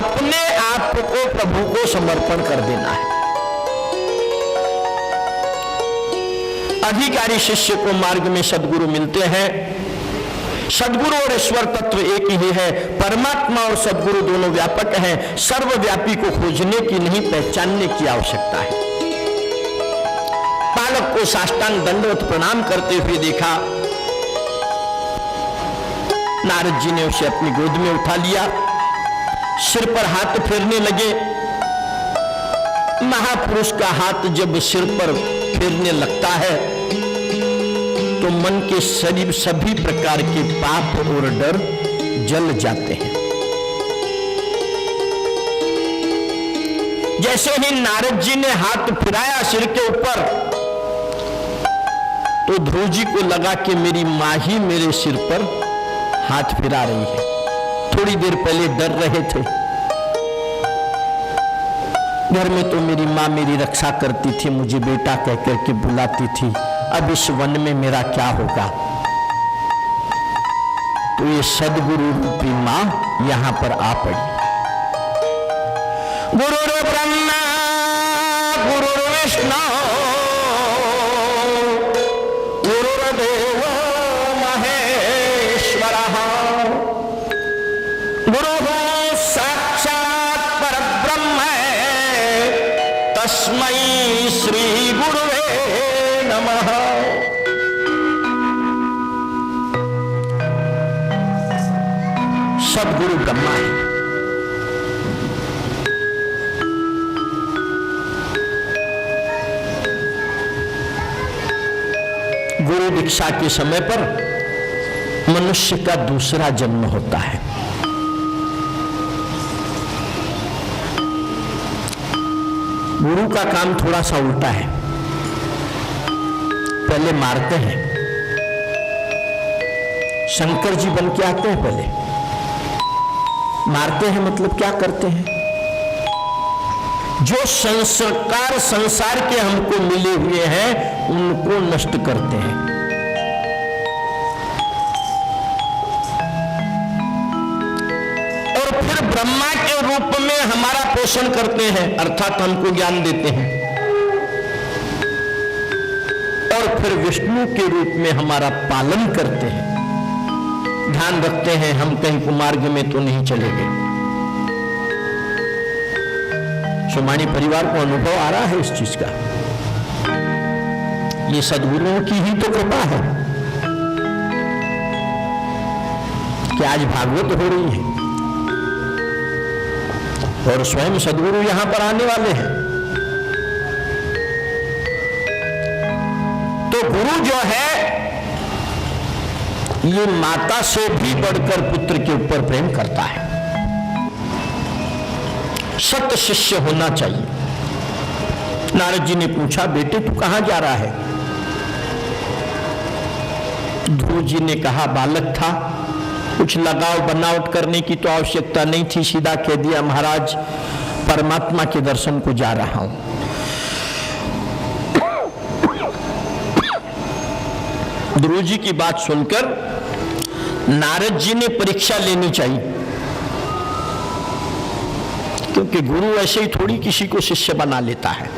अपने आप को प्रभु को समर्पण कर देना है। अधिकारी शिष्य को मार्ग में सद्गुरु मिलते हैं। सद्गुरु और ईश्वर तत्व एक ही है। परमात्मा और सद्गुरु दोनों व्यापक हैं। सर्वव्यापी को खोजने की नहीं, पहचानने की आवश्यकता है। बालक को साष्टांग दंडवत प्रणाम करते हुए देखा। नारद जी ने उसे अपनी गोद में उठा लिया, सिर पर हाथ फेरने लगे। महापुरुष का हाथ जब सिर पर फेरने लगता है तो मन के शरीर सभी प्रकार के पाप और डर जल जाते हैं। जैसे ही नारद जी ने हाथ फिराया सिर के ऊपर, तो ध्रुव जी को लगा कि मेरी मां ही मेरे सिर पर हाथ फिरा रही है। थोड़ी देर पहले डर रहे थे, घर में तो मेरी मां मेरी रक्षा करती थी, मुझे बेटा कहकर के बुलाती थी, अब इस वन में मेरा क्या होगा। तो ये सद्गुरु रूपी मां यहां पर आ पड़ी। गुरु ब्रह्मा गुरु विष्णु गुरुर्देव महेश्वरः गुरुः साक्षात् परब्रह्म तस्मै श्री गुरुवे नमः। सद्गुरु ब्रह्मा है। गुरु दीक्षा के समय पर मनुष्य का दूसरा जन्म होता है। गुरु का काम थोड़ा सा उल्टा है। पहले मारते हैं। शंकर जी बन के आते हैं, पहले मारते हैं। मतलब क्या करते हैं? जो संस्कार संसार के हमको मिले हुए हैं उनको नष्ट करते हैं। और फिर ब्रह्मा के रूप में हमारा पोषण करते हैं, अर्थात हमको ज्ञान देते हैं। और फिर विष्णु के रूप में हमारा पालन करते हैं, ध्यान रखते हैं हम कहीं कुमार्ग में तो नहीं चले गए। सोमानी परिवार को अनुभव आ रहा है इस चीज का। ये सद्गुरुओं की ही तो कृपा है कि आज भागवत हो रही है और स्वयं सद्गुरु यहां पर आने वाले हैं। तो गुरु जो है ये माता से भी बढ़कर पुत्र के ऊपर प्रेम करता है। सत शिष्य होना चाहिए। नारद जी ने पूछा, बेटे तू कहां जा रहा है? ध्रुव जी ने कहा, बालक था, कुछ लगाव बनावट करने की तो आवश्यकता नहीं थी, सीधा कह दिया महाराज परमात्मा के दर्शन को जा रहा हूं। ध्रुव जी की बात सुनकर नारद जी ने परीक्षा लेनी चाहिए, क्योंकि गुरु ऐसे ही थोड़ी किसी को शिष्य बना लेता है।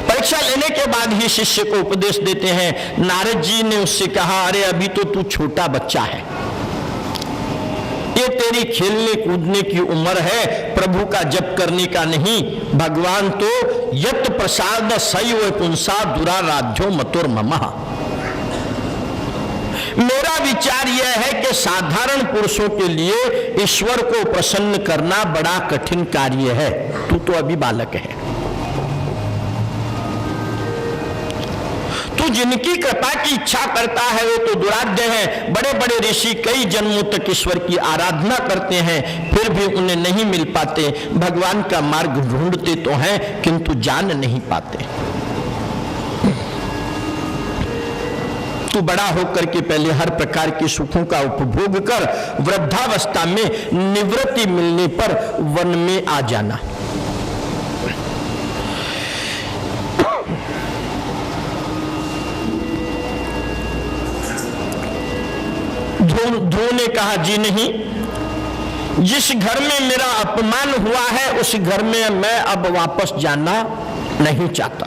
परीक्षा लेने के बाद ही शिष्य को उपदेश देते हैं। नारद जी ने उससे कहा, अरे अभी तो तू छोटा बच्चा है, ये तेरी खेलने कूदने की उम्र है, प्रभु का जप करने का नहीं। भगवान तो यत प्रसाद सैव पुंसा दुराराध्यो मतुर ममः। मेरा विचार यह है कि साधारण पुरुषों के लिए ईश्वर को प्रसन्न करना बड़ा कठिन कार्य है। तू तो अभी बालक है। तू जिनकी कृपा की इच्छा करता है वो तो दुराध्य है। बड़े बड़े ऋषि कई जन्मों तक ईश्वर की आराधना करते हैं, फिर भी उन्हें नहीं मिल पाते। भगवान का मार्ग ढूंढते तो हैं किंतु जान नहीं पाते। तू बड़ा होकर के पहले हर प्रकार के सुखों का उपभोग कर, वृद्धावस्था में निवृत्ति मिलने पर वन में आ जाना। ध्रुव ने कहा, जी नहीं, जिस घर में मेरा अपमान हुआ है उस घर में मैं अब वापस जाना नहीं चाहता।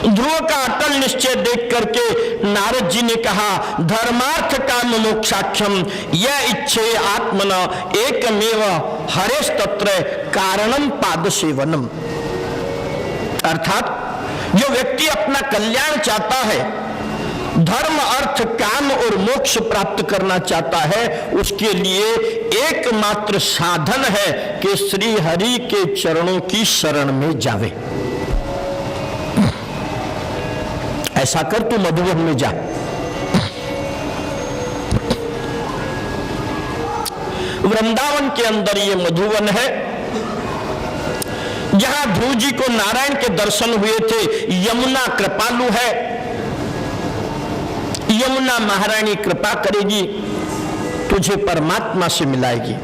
ध्रुव का अटल निश्चय देख करके नारद जी ने कहा, धर्मार्थ काम मोक्षाख्यम यह इच्छे आत्मन एकमेव हरेश तत्र कारणम पाद सेवनम। अर्थात जो व्यक्ति अपना कल्याण चाहता है, धर्म अर्थ काम और मोक्ष प्राप्त करना चाहता है, उसके लिए एकमात्र साधन है कि श्री हरि के चरणों की शरण में जावे। ऐसा कर तू मधुवन में जा। वृंदावन के अंदर ये मधुवन है, जहां ध्रुव जी को नारायण के दर्शन हुए थे। यमुना कृपालु है, यमुना महारानी कृपा करेगी, तुझे परमात्मा से मिलाएगी।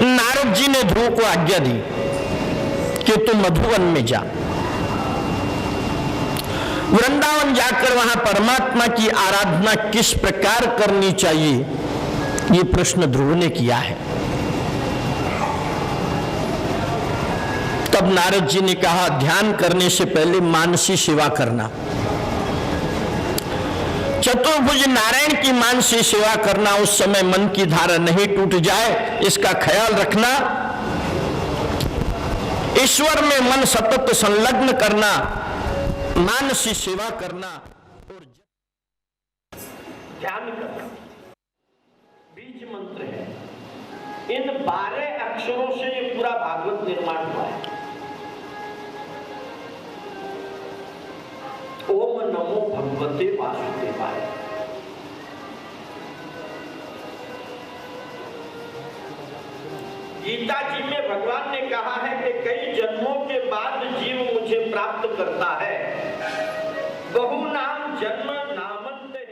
नारद जी ने ध्रुव को आज्ञा दी कि तू मधुवन में जा। वृंदावन जाकर वहां परमात्मा की आराधना किस प्रकार करनी चाहिए, ये प्रश्न ध्रुव ने किया है। तब नारद जी ने कहा, ध्यान करने से पहले मानसी सेवा करना। चतुर्भुज नारायण की मानसी सेवा करना, उस समय मन की धारा नहीं टूट जाए, इसका ख्याल रखना। ईश्वर में मन सतत संलग्न करना, मानसी सेवा करना और ध्यान करना। बीज मंत्र है, इन 12 अक्षरों से ये पूरा भागवत निर्माण हुआ है। ओम नमो भगवते वासुदेवाय। गीता जी में भगवान ने कहा है कि कई जन्मों के बाद जीव मुझे प्राप्त करता है। बहु नाम जन्म नामंत है।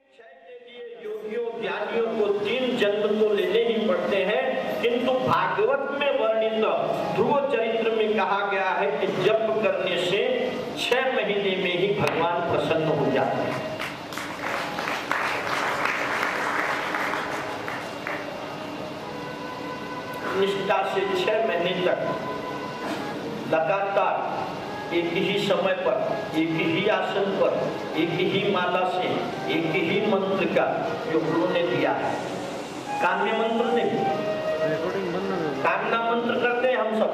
क्षय के लिए योगियों ज्ञानियों को 3 जन्म तो लेने ही पड़ते हैं, किंतु भागवत में वर्णित ध्रुव चरित्र में कहा गया है कि जप करने से 6 महीने में ही भगवान प्रसन्न हो जाते हैं। निष्ठा से 6 महीने तक लगातार एक ही समय पर, एक ही आसन पर, एक ही माला से, एक ही मंत्र का जो गुरु ने दिया है। काम्य मंत्र नहीं, कामना मंत्र करते हैं हम सब।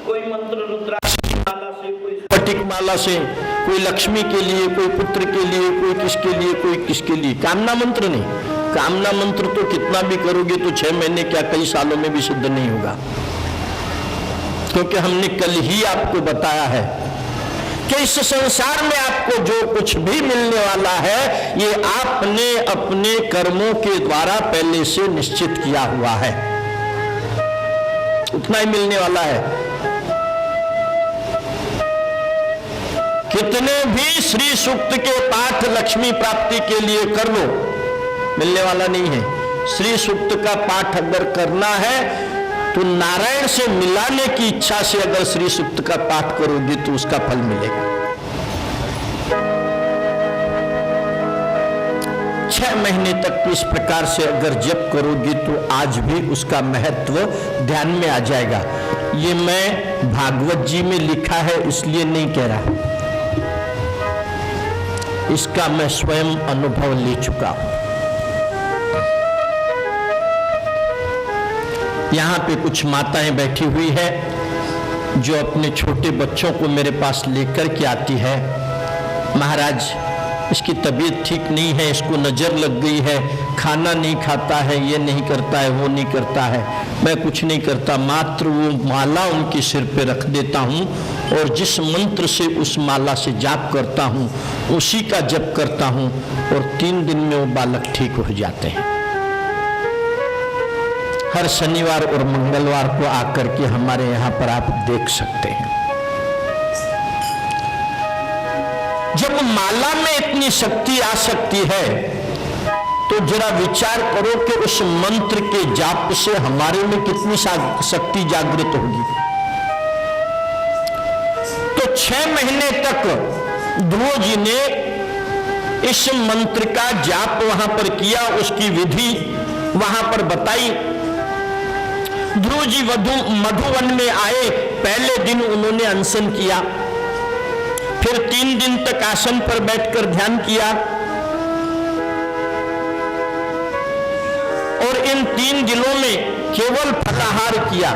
कोई मंत्र रुद्राक्ष की माला से, कोई स्फटिक माला से, कोई लक्ष्मी के लिए, कोई पुत्र के लिए, कोई किसके लिए, कोई किसके लिए। कामना मंत्र नहीं। कामना मंत्र तो कितना भी करोगे तो 6 महीने क्या कई सालों में भी सिद्ध नहीं होगा, क्योंकि हमने कल ही आपको बताया है कि इस संसार में आपको जो कुछ भी मिलने वाला है, ये आपने अपने कर्मों के द्वारा पहले से निश्चित किया हुआ है, उतना ही मिलने वाला है। कितने भी श्री सूक्त के पाठ लक्ष्मी प्राप्ति के लिए कर लो, मिलने वाला नहीं है। श्री सूक्त का पाठ अगर करना है तो नारायण से मिलाने की इच्छा से अगर श्री सूक्त का पाठ करोगे तो उसका फल मिलेगा। 6 महीने तक इस प्रकार से अगर जप करोगे तो आज भी उसका महत्व ध्यान में आ जाएगा। ये मैं भागवत जी में लिखा है इसलिए नहीं कह रहा, इसका मैं स्वयं अनुभव ले चुका हूं। यहाँ पे कुछ माताएं बैठी हुई है जो अपने छोटे बच्चों को मेरे पास लेकर के आती है। महाराज, इसकी तबीयत ठीक नहीं है, इसको नजर लग गई है, खाना नहीं खाता है, ये नहीं करता है, वो नहीं करता है। मैं कुछ नहीं करता, मात्र वो माला उनके सिर पे रख देता हूँ और जिस मंत्र से उस माला से जाप करता हूँ उसी का जप करता हूँ और 3 दिन में वो बालक ठीक हो जाते हैं। हर शनिवार और मंगलवार को आकर के हमारे यहाँ पर आप देख सकते हैं। जब माला में इतनी शक्ति आ सकती है तो जरा विचार करो कि उस मंत्र के जाप से हमारे में कितनी शक्ति जागृत होगी। तो 6 महीने तक ध्रुव जी ने इस मंत्र का जाप वहां पर किया, उसकी विधि वहां पर बताई। ध्रुव जी मधुवन में आए, पहले दिन उन्होंने अनशन किया, फिर 3 दिन तक आसन पर बैठकर ध्यान किया और इन 3 दिनों में केवल फलाहार किया।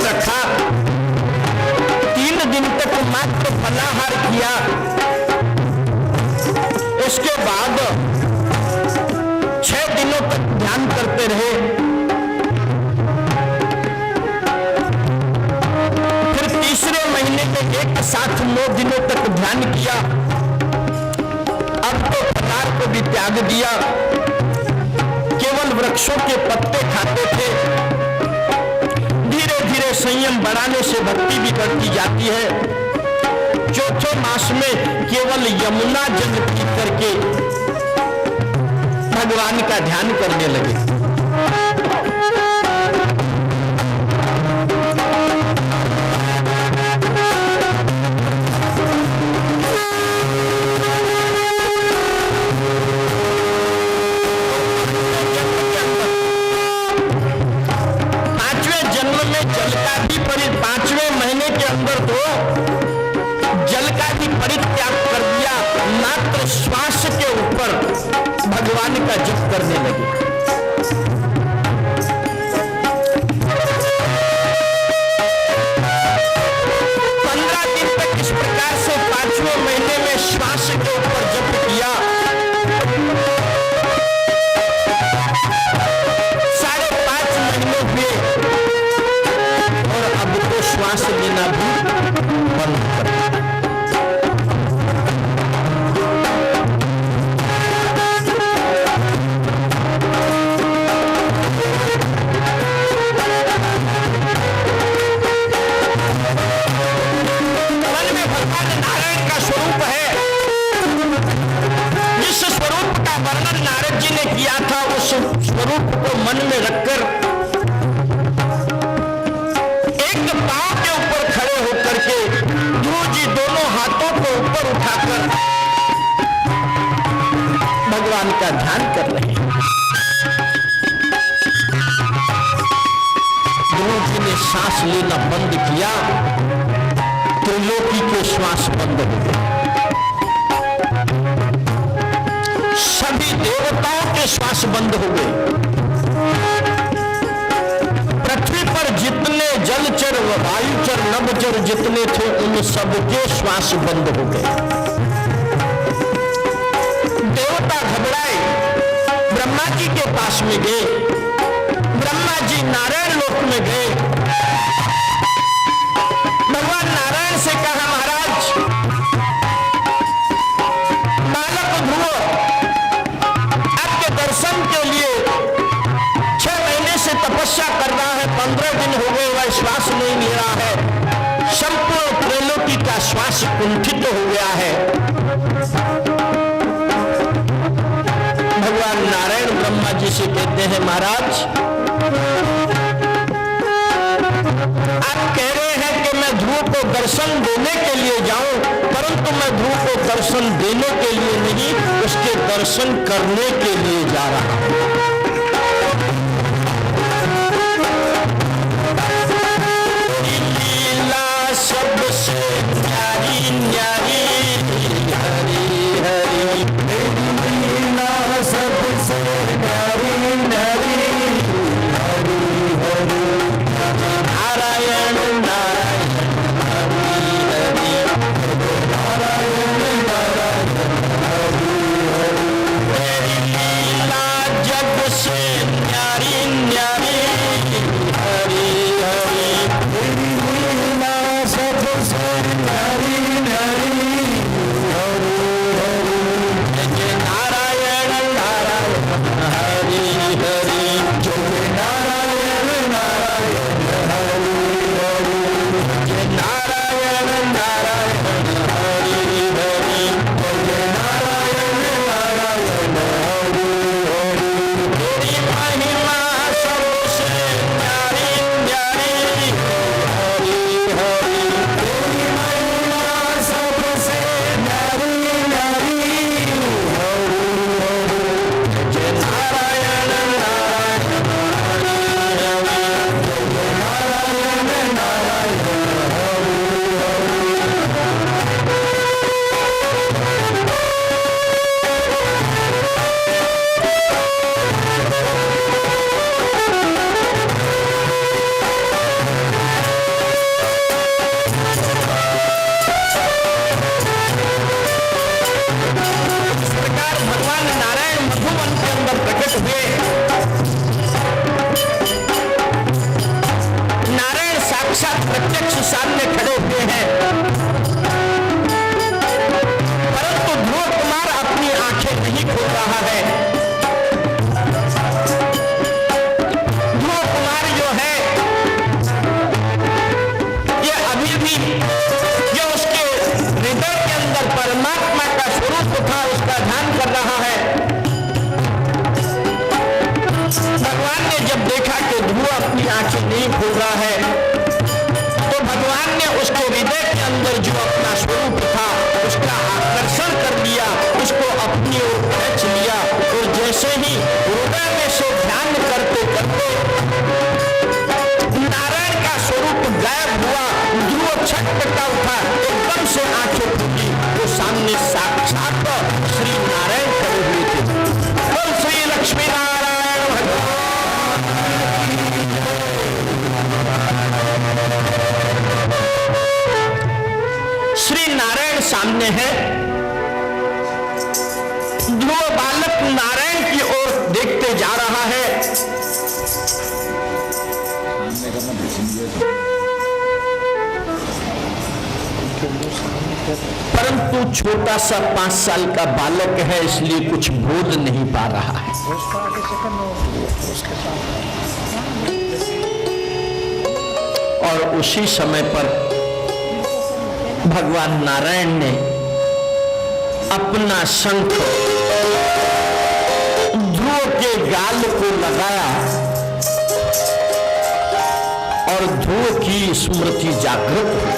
रखा, 3 दिन तक मात्र फलाहार किया। इसके बाद 6 दिनों तक ध्यान करते रहे। फिर तीसरे महीने में एक साथ 9 दिनों तक ध्यान किया। अब तो फलाहार को भी त्याग दिया, केवल वृक्षों के पत्ते खाते थे। संयम बढ़ाने से भक्ति भी बढ़ती जाती है। चौथे मास में केवल यमुना जल पी करके भगवान का ध्यान करने लगे। श्वास के ऊपर भगवान का जप करने लगे। 15 दिन तक इस प्रकार से 5वें महीने में श्वास के ऊपर जप किया। 5.5 महीने हुए और अब तो श्वास लेना भी बंद कर दिया। किया था उस स्वरूप को मन में रखकर एक पांव के ऊपर खड़े होकर के ध्रुव जी दोनों हाथों को ऊपर उठाकर भगवान का ध्यान कर रहे हैं। ध्रुव जी ने सांस लेना बंद किया, त्रिलोकी के श्वास बंद हो गए। सभी देवताओं के श्वास बंद हो गए। पृथ्वी पर जितने जलचर वायुचर नभचर जितने थे उन सबके श्वास बंद हो गए। देवता घबराए, ब्रह्मा जी के पास में गए। ब्रह्मा जी नारायण लोक में गए। भगवान नारायण से कहा, महाराज बालक ध्रुव दर्शन के लिए 6 महीने से तपस्या कर रहा है, 15 दिन हो गए वह श्वास नहीं ले रहा है। संपूर्ण त्रैलोकी का श्वास कुंठित हो गया है। भगवान नारायण ब्रह्मा जी से कहते हैं, महाराज आप कह रहे हैं कि मैं ध्रुव को दर्शन देने के लिए जाऊं, परंतु मैं ध्रुव को दर्शन देने के लिए नहीं, उसके दर्शन करने के लिए जा रहा हूं। लीला सबसे न्यारी न्यारी पे नारायण का स्वरूप गायब हुआ। ध्रुव छटपटा उठा, एकदम से आंखें खुली, वो सामने साक्षात श्री नारायण खड़े हुए थे। बोल श्री लक्ष्मी नारायण भगवान। श्री नारायण सामने है। ध्रुव बालक नारायण की ओर देखते जा रहा है। परंतु छोटा सा 5 साल का बालक है, इसलिए कुछ बोल नहीं पा रहा है। और उसी समय पर भगवान नारायण ने अपना शंख ध्रुव के गाल को लगाया और ध्रुव की स्मृति जागृत हुई।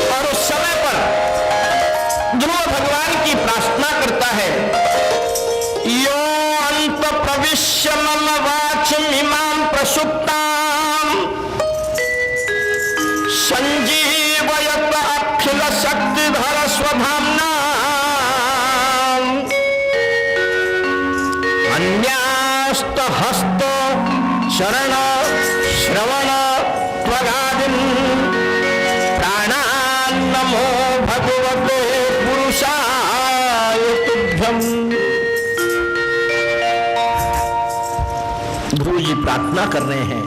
और उस समय पर ध्रुव भगवान की प्रार्थना करता है, यो अंत प्रविश्य मम वाचमिमां प्रसुप्तां संजीवयत अखिल शक्तिधर स्वधाम्ना अन्यास्त हस्त शरण श्रवण त्वगादिन् प्राणान् नमो भगवते पुरुषाय तुभ्यम्। ध्रुव जी प्रार्थना कर रहे हैं,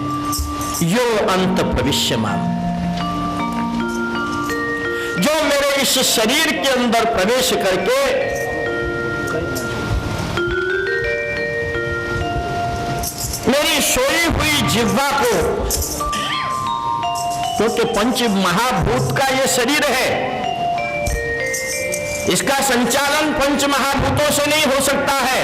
यो अंत प्रविश्यमान, जो मेरे इस शरीर के अंदर प्रवेश करके मेरी सोई हुई जिह्वा को, क्योंकि पंच महाभूत का यह शरीर है, इसका संचालन पंच महाभूतों से नहीं हो सकता है।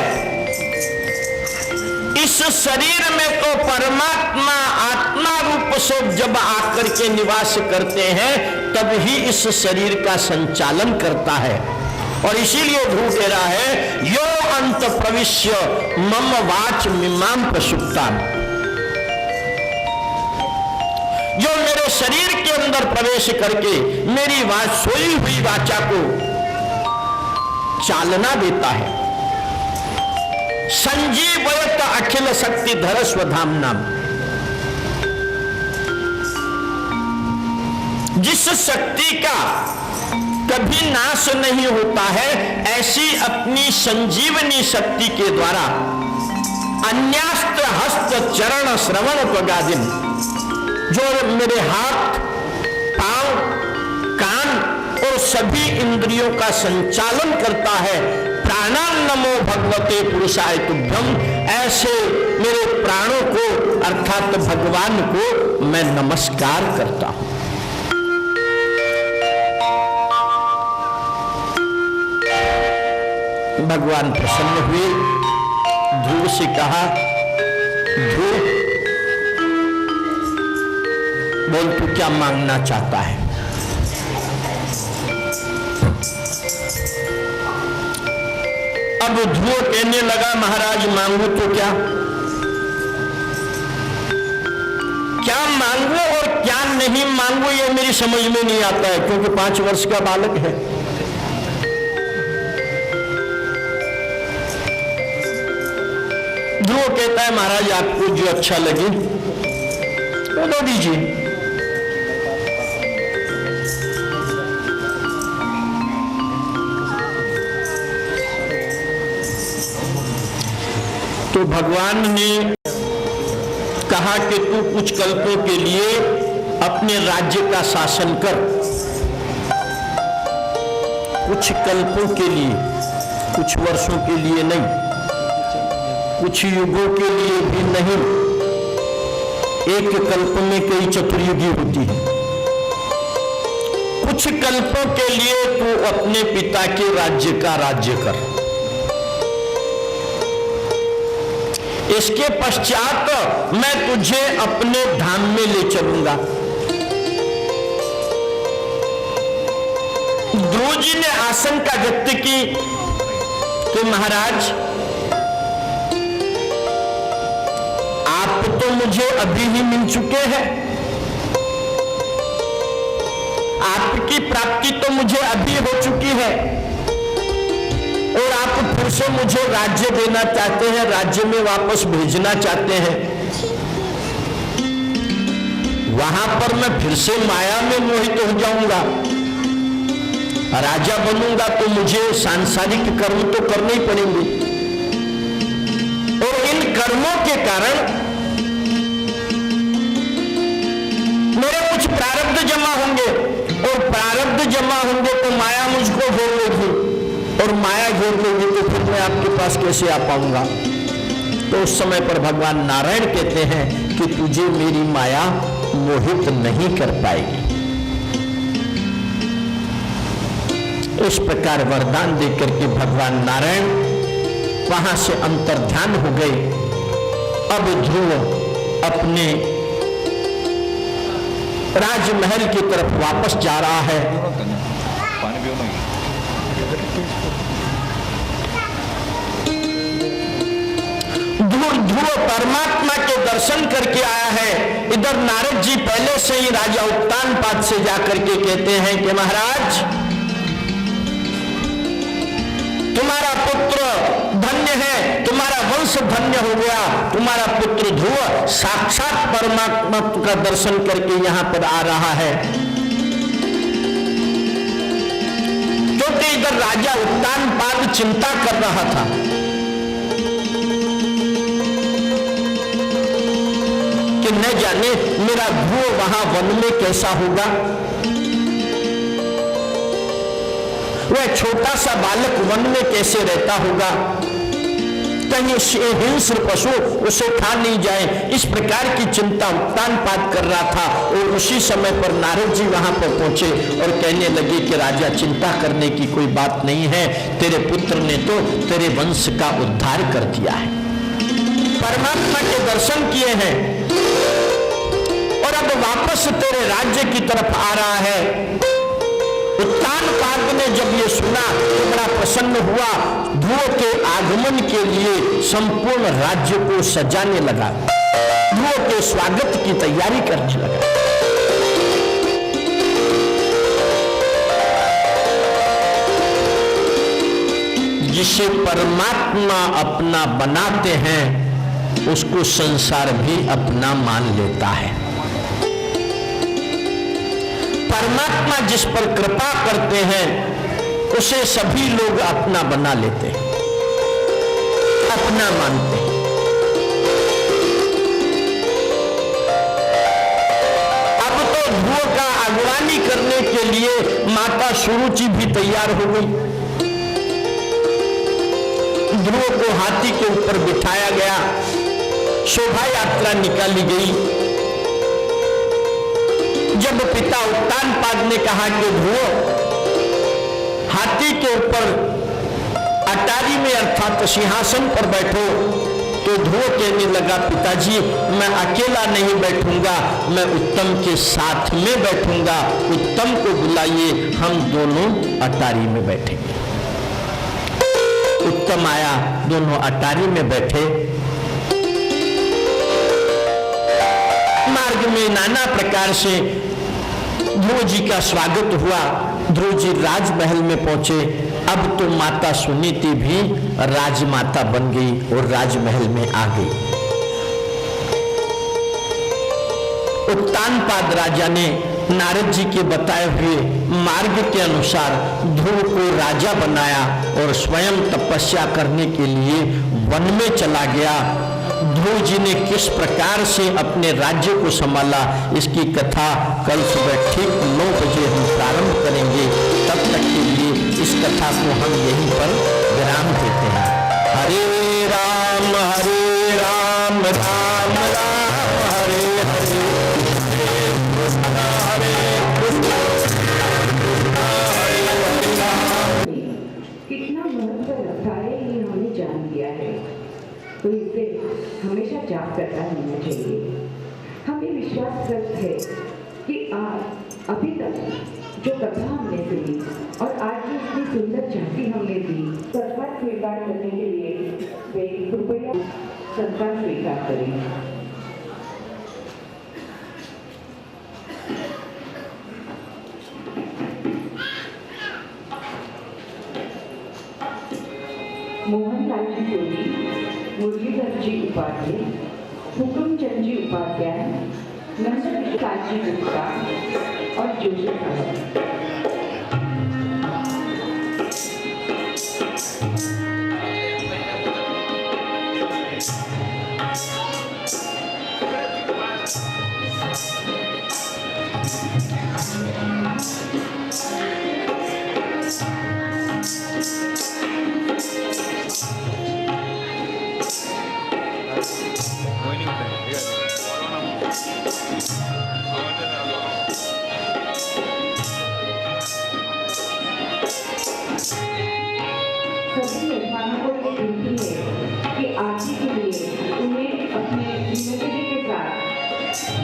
इस शरीर में तो परमात्मा आत्मा रूप से जब आकर के निवास करते हैं तब ही इस शरीर का संचालन करता है। और इसीलिए ध्रुव कह रहा है, यो अंत प्रविश्य मम वाच मिमां प्रसुप्तां, जो मेरे शरीर के अंदर प्रवेश करके मेरी सोई हुई वाचा को चालना देता है। संजीवयत अखिल शक्तिधर स्वधाम्ना, जिस शक्ति का कभी नाश नहीं होता है, ऐसी अपनी संजीवनी शक्ति के द्वारा अन्यास्त्र हस्त चरण श्रवण त्वगादिन, जो मेरे हाथ पांव कान और सभी इंद्रियों का संचालन करता है, प्राणान नमो भगवते पुरुषाय तुभ्यम, ऐसे मेरे प्राणों को अर्थात भगवान को मैं नमस्कार करता हूं। भगवान प्रसन्न हुए, ध्रुव से कहा, ध्रुव बोल तू क्या मांगना चाहता है? अब ध्रुव कहने लगा, महाराज मांगू तो क्या क्या मांगू और क्या नहीं मांगू ये मेरी समझ में नहीं आता है, क्योंकि 5 वर्ष का बालक है। ध्रुव कहता है, महाराज आपको जो अच्छा लगे वो दे दीजिए। तो भगवान ने कहा कि तू कुछ कल्पों के लिए अपने राज्य का शासन कर, कुछ कल्पों के लिए, कुछ वर्षों के लिए नहीं, कुछ युगों के लिए भी नहीं। एक कल्प में कई चतुर्युगी होती है। कुछ कल्पों के लिए तू अपने पिता के राज्य का राज्य कर, इसके पश्चात मैं तुझे अपने धाम में ले चलूंगा। ध्रुव जी ने आशंका व्यक्त की कि महाराज, आप तो मुझे अभी ही मिल चुके हैं, आपकी प्राप्ति तो मुझे अभी हो चुकी है, और आप फिर से मुझे राज्य देना चाहते हैं, राज्य में वापस भेजना चाहते हैं। वहां पर मैं फिर से माया में मोहित हो जाऊंगा, राजा बनूंगा तो मुझे सांसारिक कर्म तो करने ही पड़ेंगे, और इन कर्मों के कारण मेरे कुछ प्रारब्ध जमा होंगे, और प्रारब्ध जमा होंगे तो माया मुझको घेर लेगी, और माया घेर लेगी तो फिर मैं आपके पास कैसे आ पाऊंगा। तो उस समय पर भगवान नारायण कहते हैं कि तुझे मेरी माया मोहित नहीं कर पाएगी। इस प्रकार वरदान देकर के भगवान नारायण वहां से अंतर्ध्यान हो गए। अब ध्रुव अपने राजमहल की तरफ वापस जा रहा है। ध्रुव परमात्मा के दर्शन करके आया है। इधर नारद जी पहले से ही राजा उत्तानपाद से जाकर के कहते हैं कि महाराज, तुम्हारा पुत्र धन्य है, तुम्हारा वंश धन्य हो गया, तुम्हारा पुत्र ध्रुव साक्षात परमात्मा का दर्शन करके यहां पर आ रहा है। क्योंकि इधर राजा उत्तानपाद चिंता कर रहा था कि न जाने मेरा ध्रुव वहां वन में कैसा होगा। वह छोटा सा बालक वन में कैसे रहता होगा, कहीं हिंस्र पशु उसे खा नहीं जाए, इस प्रकार की चिंता उत्तानपाद कर रहा था। और उसी समय पर नारद जी वहां पर पहुंचे और कहने लगे कि राजा, चिंता करने की कोई बात नहीं है, तेरे पुत्र ने तो तेरे वंश का उद्धार कर दिया है, परमात्मा के दर्शन किए हैं और अब वापस तेरे राज्य की तरफ आ रहा है। उत्तानपाद ने जब ये सुना तो बड़ा प्रसन्न हुआ, ध्रुव के आगमन के लिए संपूर्ण राज्य को सजाने लगा, ध्रुव के स्वागत की तैयारी करने लगा। जिसे परमात्मा अपना बनाते हैं उसको संसार भी अपना मान लेता है। परमात्मा जिस पर कृपा करते हैं उसे सभी लोग अपना बना लेते हैं, अपना मानते हैं। अब तो ध्रुव का अगवानी करने के लिए माता सुरुचि भी तैयार हो गई। ध्रुव को हाथी के ऊपर बिठाया गया, शोभा यात्रा निकाली गई। जब पिता उत्तानपाद ने कहा कि ध्रुव हाथी के ऊपर अटारी में अर्थात सिंहासन पर बैठो, तो ध्रुव कहने लगा, पिताजी मैं अकेला नहीं बैठूंगा, मैं उत्तम के साथ में बैठूंगा, उत्तम को बुलाइए, हम दोनों अटारी में बैठेंगे। उत्तम आया, दोनों अटारी में बैठे। मार्ग में नाना प्रकार से ध्रुव जी का स्वागत हुआ। ध्रुव जी राजमहल में पहुंचे। अब तो माता सुनीति भी राजमाता बन गई और राजमहल में आ गई। उत्तानपाद राजा ने नारद जी के बताए हुए मार्ग के अनुसार ध्रुव को राजा बनाया और स्वयं तपस्या करने के लिए वन में चला गया। ध्रुव जी ने किस प्रकार से अपने राज्य को संभाला, इसकी कथा कल सुबह ठीक 9 बजे हम प्रारंभ करेंगे। तब तक के लिए इस कथा को हम यहीं पर विराम देते हैं। हरे राम राम राम हरे हरे, कितना महत्व रखा है ये हमने जान लिया है, तो इसे हमेशा जाप करता रहना चाहिए। हमें विश्वास है कि आप अभी तक जो कथा हमने सुनी और आज की इतनी सुंदर झांकी हमने दी, सत्कार स्वीकार करने के लिए वे कृपया सत्कार स्वीकार करें। मोहनलाल जी टोली, मुरलीधर जी उपाध्याय, हुकुमचंद जी उपाध्याय, नंदकिशोर जी गुप्ता और जोसेफ साहब। सभी मेहमानों को ये विनती है कि आरती के लिए उन्हें अपने जिम्मेदारी के साथ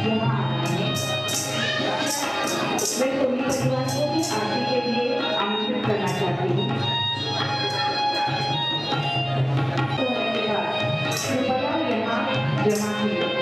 यहाँ आना है। मैं टोली परिवार को भी आरती के लिए आमंत्रित करना चाहती हूँ। होने के बाद कृपया यहाँ जमा कीजिए।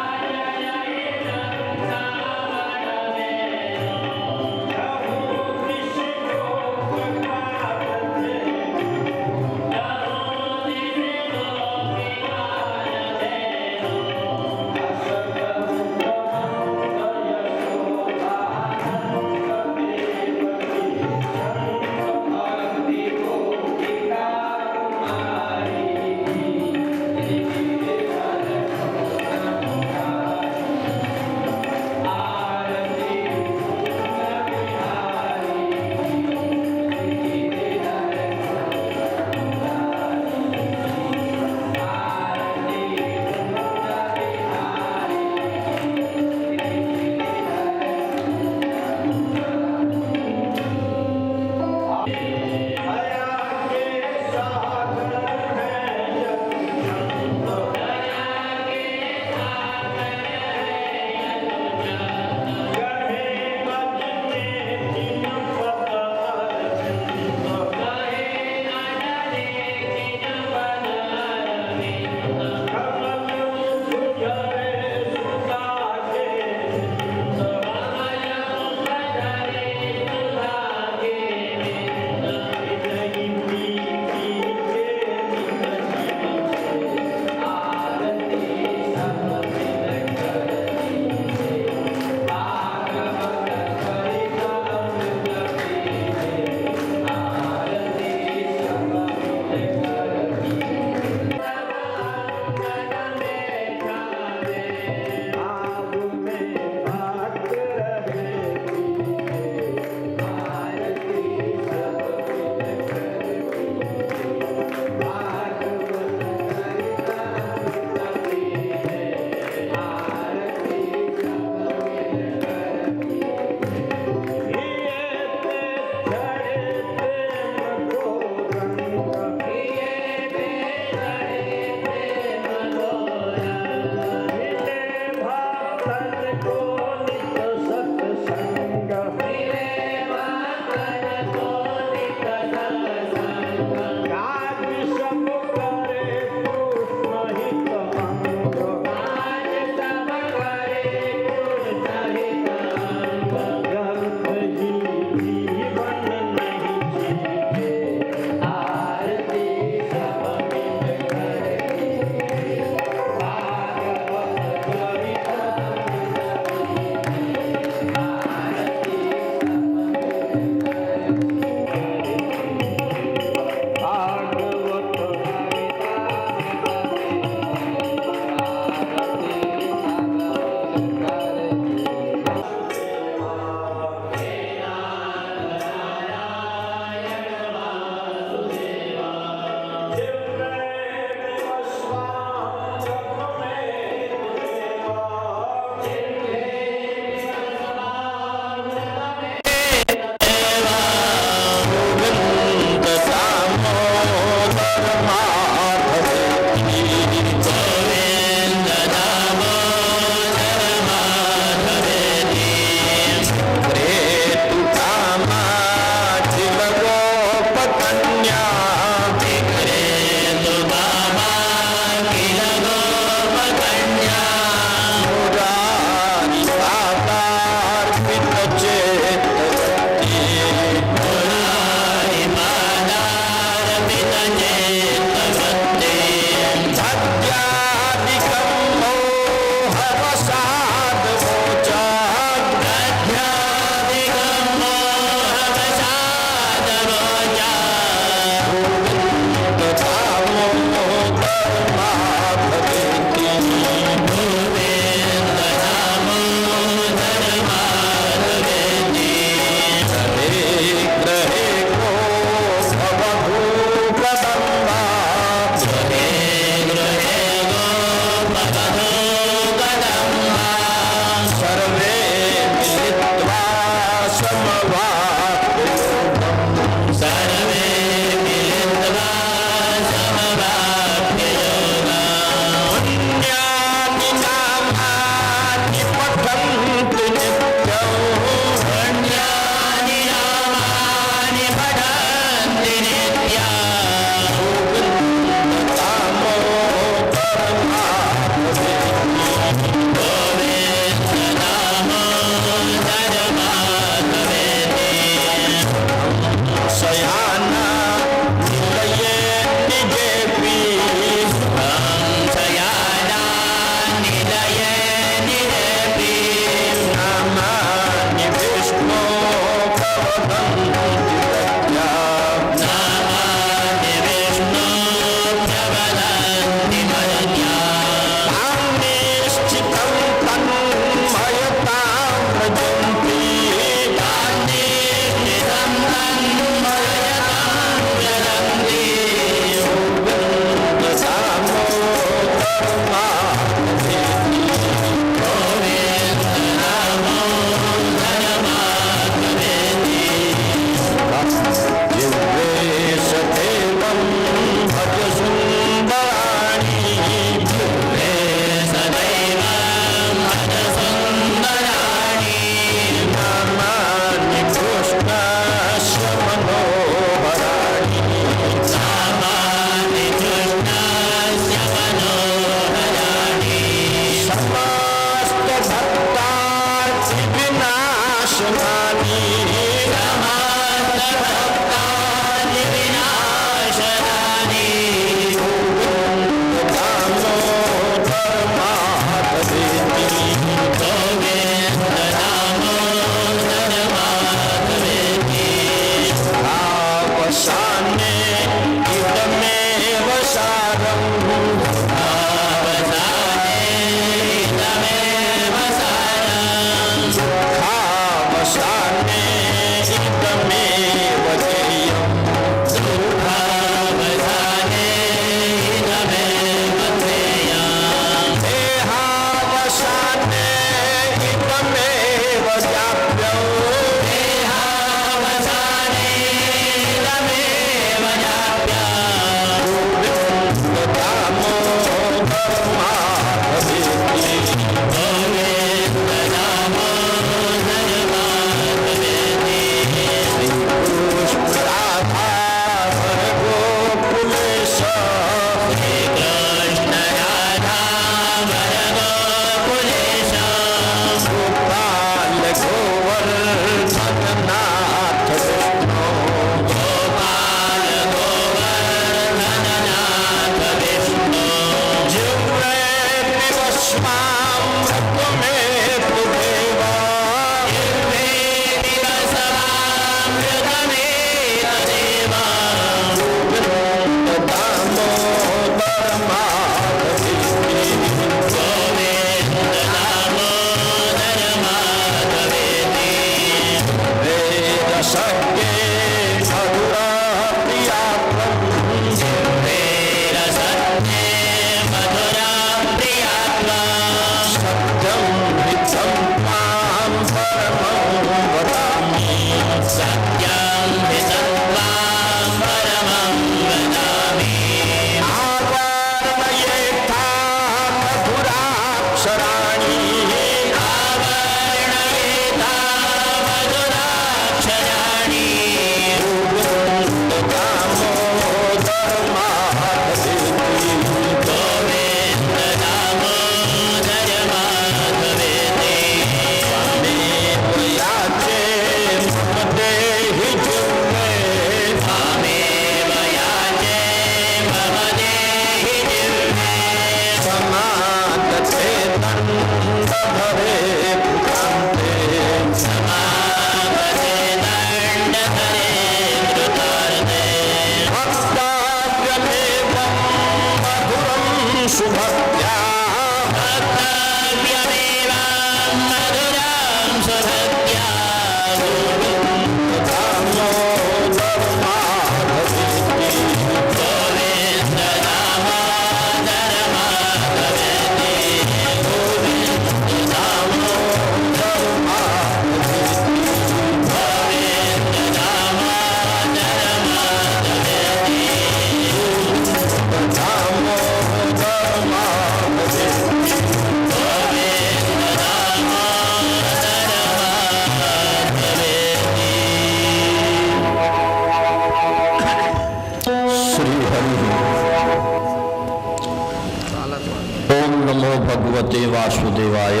नमोस्ते वासुदेवाय।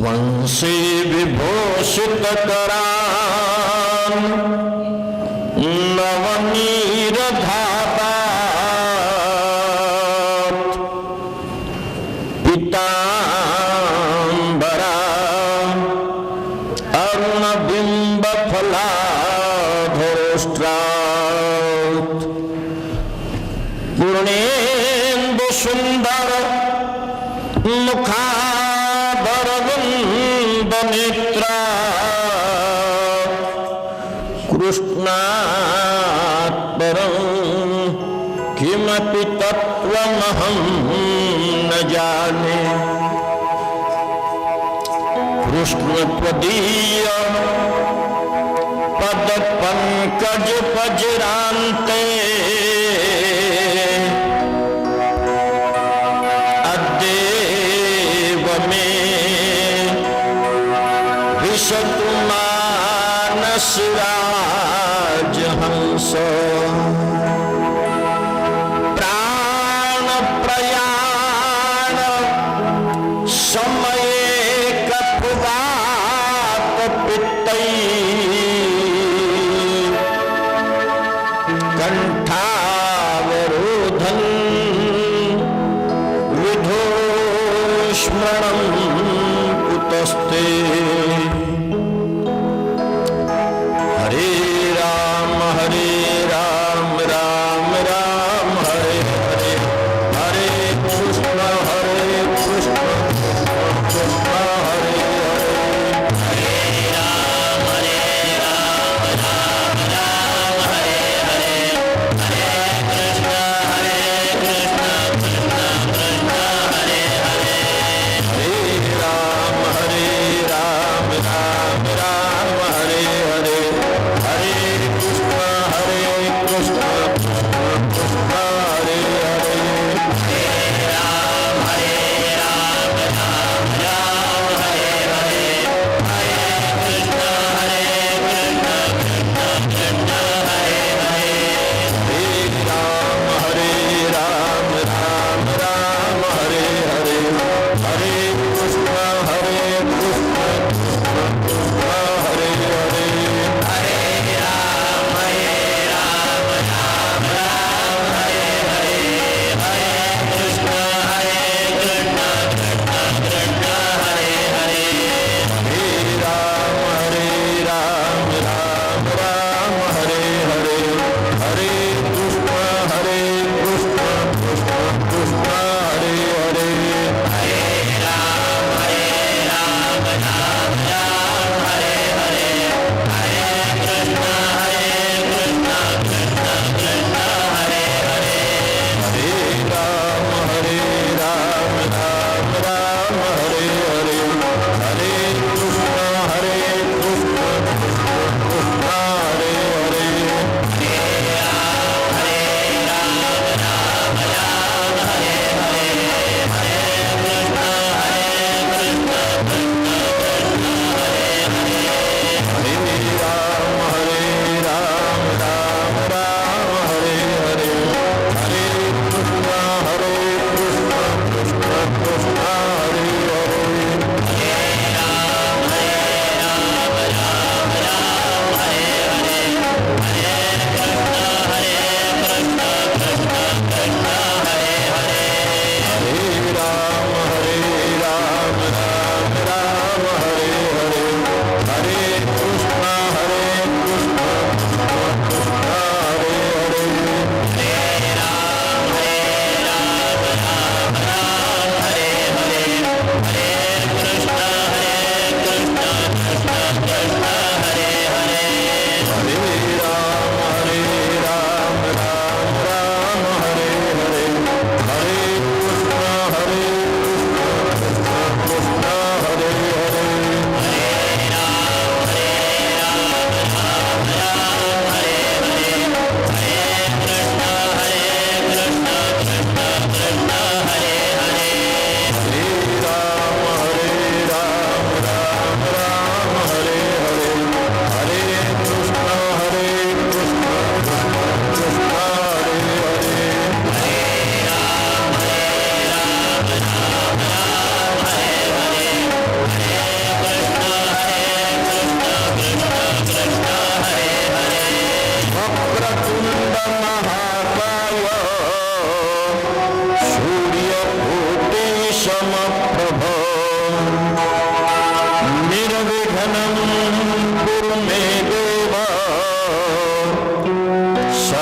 वंशी विभूषित करान नवनीर धातात पीतांबरा अरुण बिंब फलाधरोष्ट्रात् पूर्णेन्दु सुंदर मुखाधरविंद नेत्रा कृष्णात् परं किमपि तत्त्वमहं न जाने। कृष्ण त्वदीय पद पंकज पजरान्ते अद्येव मे विशतु मानस राजहंस। प्राण प्रयाण समये कटुवात पित्तै कंठावरोधन विधो स्मरणं कुतस्ते। हरे राम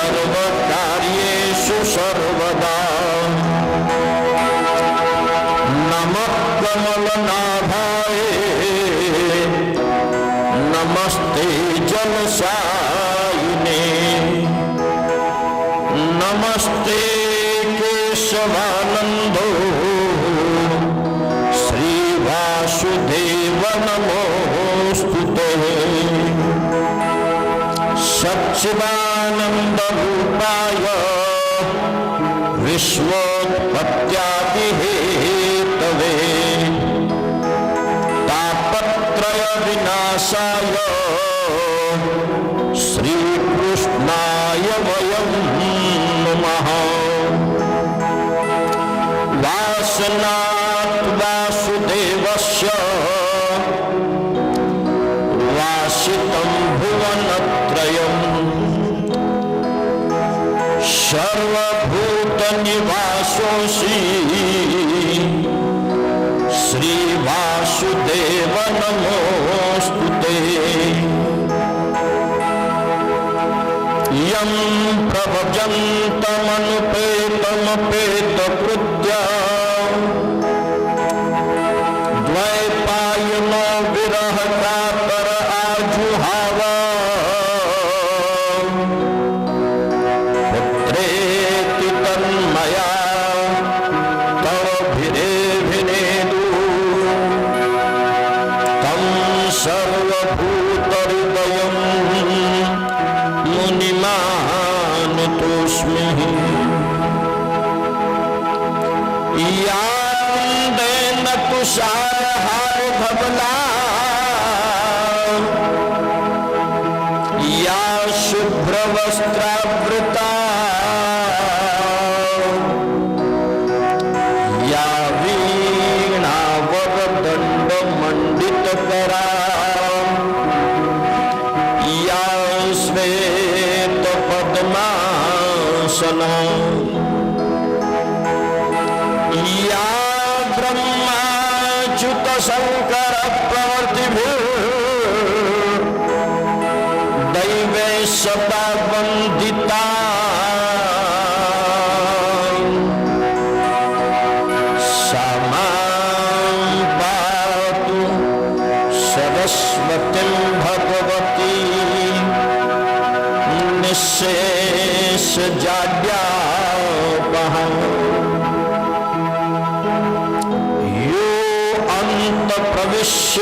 सर्वकार्येषु सर्वदा नमः कमलनाभाय नमस्ते जलसायिने नमस्ते केशवानंदो श्री वासुदेव नमोस्तुते सच्चिदानंद रूपाय विश्वोत्पत्त्यादि हेतवे तापत्रय विनाशाय श्री कृष्णाय वयं नमः वासनात् वासुदेवस्य वासितं भुवनत्रयम् सर्वभूतनिवासोऽसि श्री वासुदेव नमोस्तुते यं प्रभजन्तमनुपेतमपेतकृत्य द्वैपायनो विरहकातर आजुहाव पुत्रेति तन्मया तव भिरेभिनेदु तं सर्वभूतहृदयं मुनिमानतोऽस्मि यान्देन तुषारहारधवला या शुभ्रवस्त्रावृता या वीणावरदण्डमण्डितकरा या श्वेतपद्मासना या ब्रह्माच्युतशङ्कर प्रवर्तिभिर्दैवे सदा वन्दिता सा मां पातु सरस्वतीं भगवती निःशेषजाड्यापहम् प्रविश्य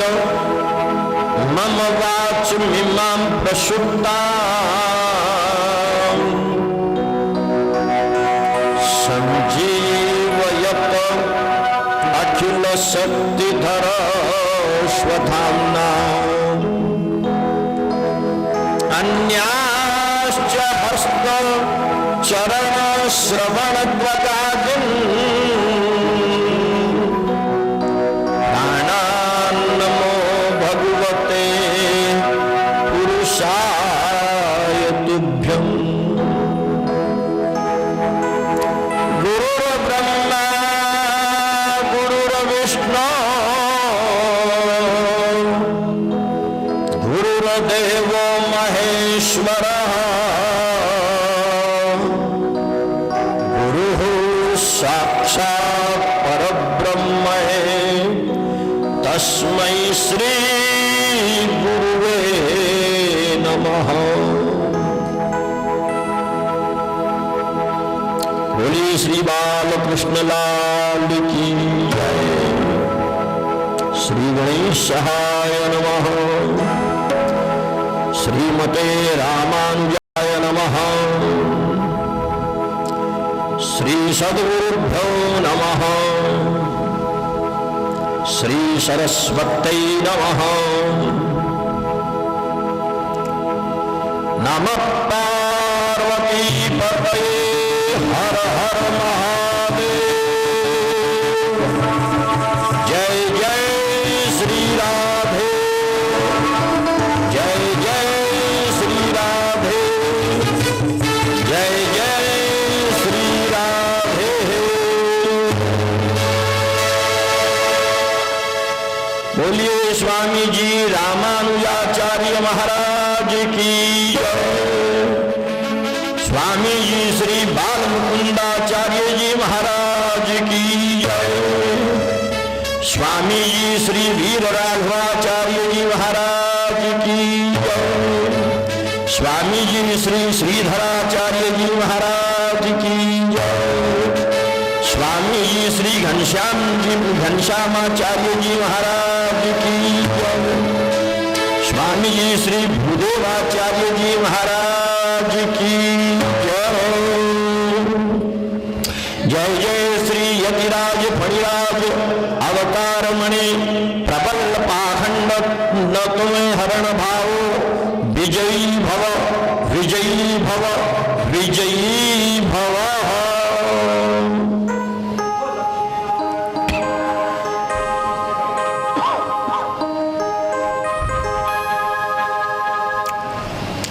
मम वाचमिमां प्रसुप्तां संजीवयत अखिलशक्तिधर स्वधाम्ना अन्याश्च हस्त चरण श्रवणत्वगादिन् गुरुर्ब्रह्मा गुरुर्विष्णु गुरुर्देवो महेश्वरः गुरुः साक्षात् परब्रह्म तस्मै श्री गुरुवे नमः। बोलिए श्री बालकृष्ण लाल की जय। श्री गणेशाय नमः। श्रीमते रामानुजाय नमः। श्री सद्गुरुभ्यो नमः। श्री सरस्वत्यै नमः। नमः पार्वती पतये हर हर महादेव। जय जय श्री राधे। जय जय श्री राधे। जय जय श्री राधे। बोलिए स्वामी जी रामानुजाचार्य महाराज की जय। स्वामी जी महाराज की जय। स्वामी जी श्री वीर राघवाचार्य जी महाराज की जय। स्वामी जी श्री श्रीधराचार्य जी महाराज की जय। स्वामी जी श्री घनश्यामाचार्य जी महाराज की जय। स्वामी जी श्री भूदेवाचार्य जी महाराज की जय। जय जय श्री यतिराज फणिराज अवतार मणि प्रबल पाखंड न तुम्हें हरण भाव। विजयी भव विजयी भव विजयी भव।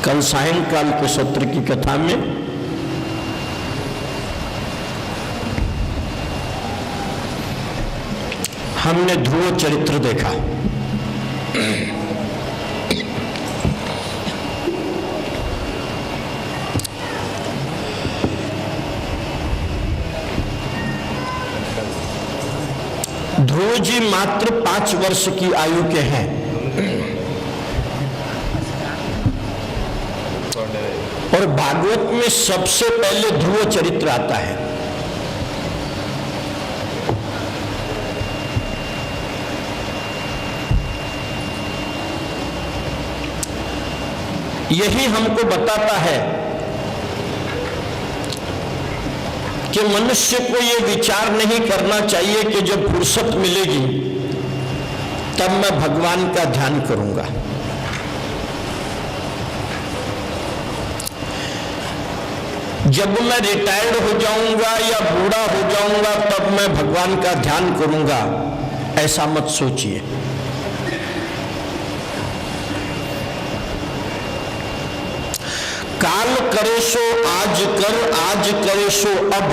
कल सायंकाल के सत्र की कथा में हमने ध्रुव चरित्र देखा। ध्रुव जी मात्र 5 वर्ष की आयु के हैं और भागवत में सबसे पहले ध्रुव चरित्र आता है। यही हमको बताता है कि मनुष्य को यह विचार नहीं करना चाहिए कि जब फुर्सत मिलेगी तब मैं भगवान का ध्यान करूंगा। जब मैं रिटायर्ड हो जाऊंगा या बूढ़ा हो जाऊंगा तब मैं भगवान का ध्यान करूंगा, ऐसा मत सोचिए। काल करे सो आज कर, आज करे सो अब,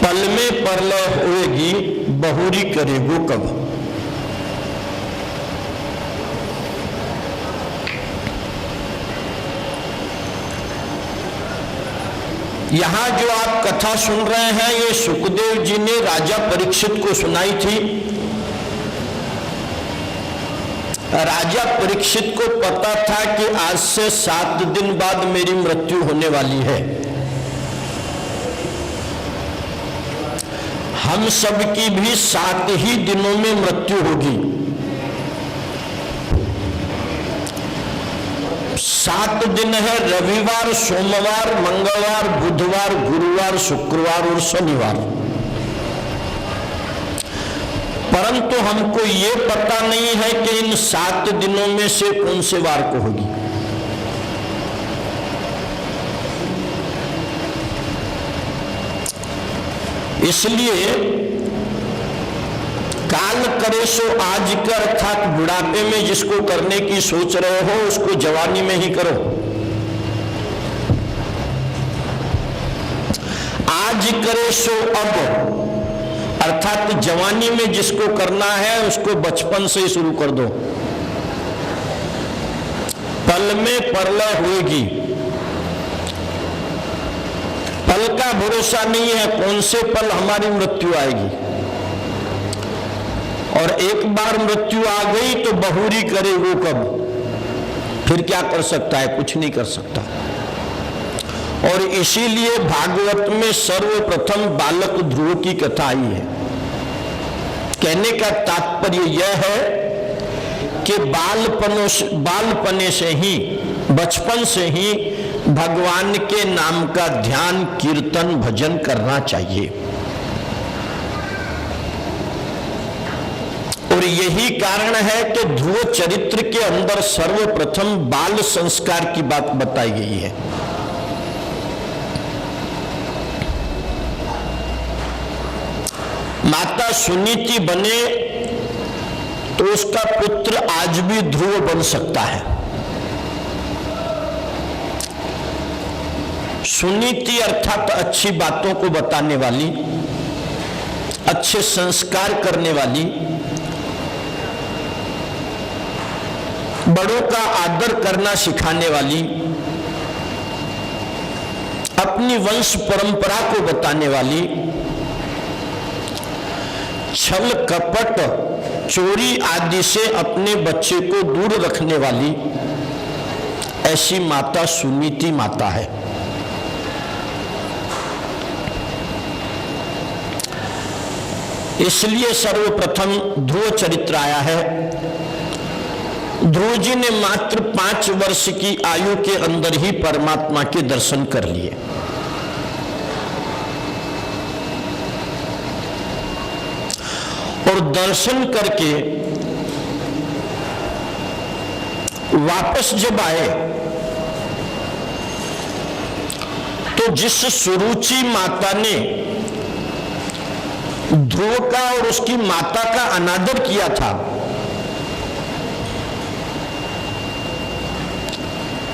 पल में परलय होएगी, बहुरी करेगो कब। यहां जो आप कथा सुन रहे हैं ये सुखदेव जी ने राजा परीक्षित को सुनाई थी। राजा परीक्षित को पता था कि आज से 7 दिन बाद मेरी मृत्यु होने वाली है। हम सबकी भी 7 ही दिनों में मृत्यु होगी। 7 दिन है, रविवार, सोमवार, मंगलवार, बुधवार, गुरुवार, शुक्रवार और शनिवार। परंतु हमको ये पता नहीं है कि इन 7 दिनों में से कौन से वार को होगी। इसलिए काल करे सो आज कर, अर्थात बुढ़ापे में जिसको करने की सोच रहे हो उसको जवानी में ही करो। आज करे सो अब, अर्थात जवानी में जिसको करना है उसको बचपन से ही शुरू कर दो। पल में परलय होगी। पल का भरोसा नहीं है, कौन से पल हमारी मृत्यु आएगी। और एक बार मृत्यु आ गई तो बहुरी करे वो कब, फिर क्या कर सकता है, कुछ नहीं कर सकता। और इसीलिए भागवत में सर्वप्रथम बालक ध्रुव की कथा आई है। कहने का तात्पर्य यह है कि बालपने से ही, बचपन से ही भगवान के नाम का ध्यान, कीर्तन, भजन करना चाहिए। और यही कारण है कि ध्रुव चरित्र के अंदर सर्वप्रथम बाल संस्कार की बात बताई गई है। माता सुनीति बने तो उसका पुत्र आज भी ध्रुव बन सकता है। सुनीति अर्थात अच्छी बातों को बताने वाली, अच्छे संस्कार करने वाली, बड़ों का आदर करना सिखाने वाली, अपनी वंश परंपरा को बताने वाली, छल कपट चोरी आदि से अपने बच्चे को दूर रखने वाली ऐसी माता सुनीति माता है। इसलिए सर्वप्रथम ध्रुव चरित्र आया है। ध्रुव जी ने मात्र 5 वर्ष की आयु के अंदर ही परमात्मा के दर्शन कर लिए। और दर्शन करके वापस जब आए तो जिस सुरुचि माता ने ध्रुव का और उसकी माता का अनादर किया था,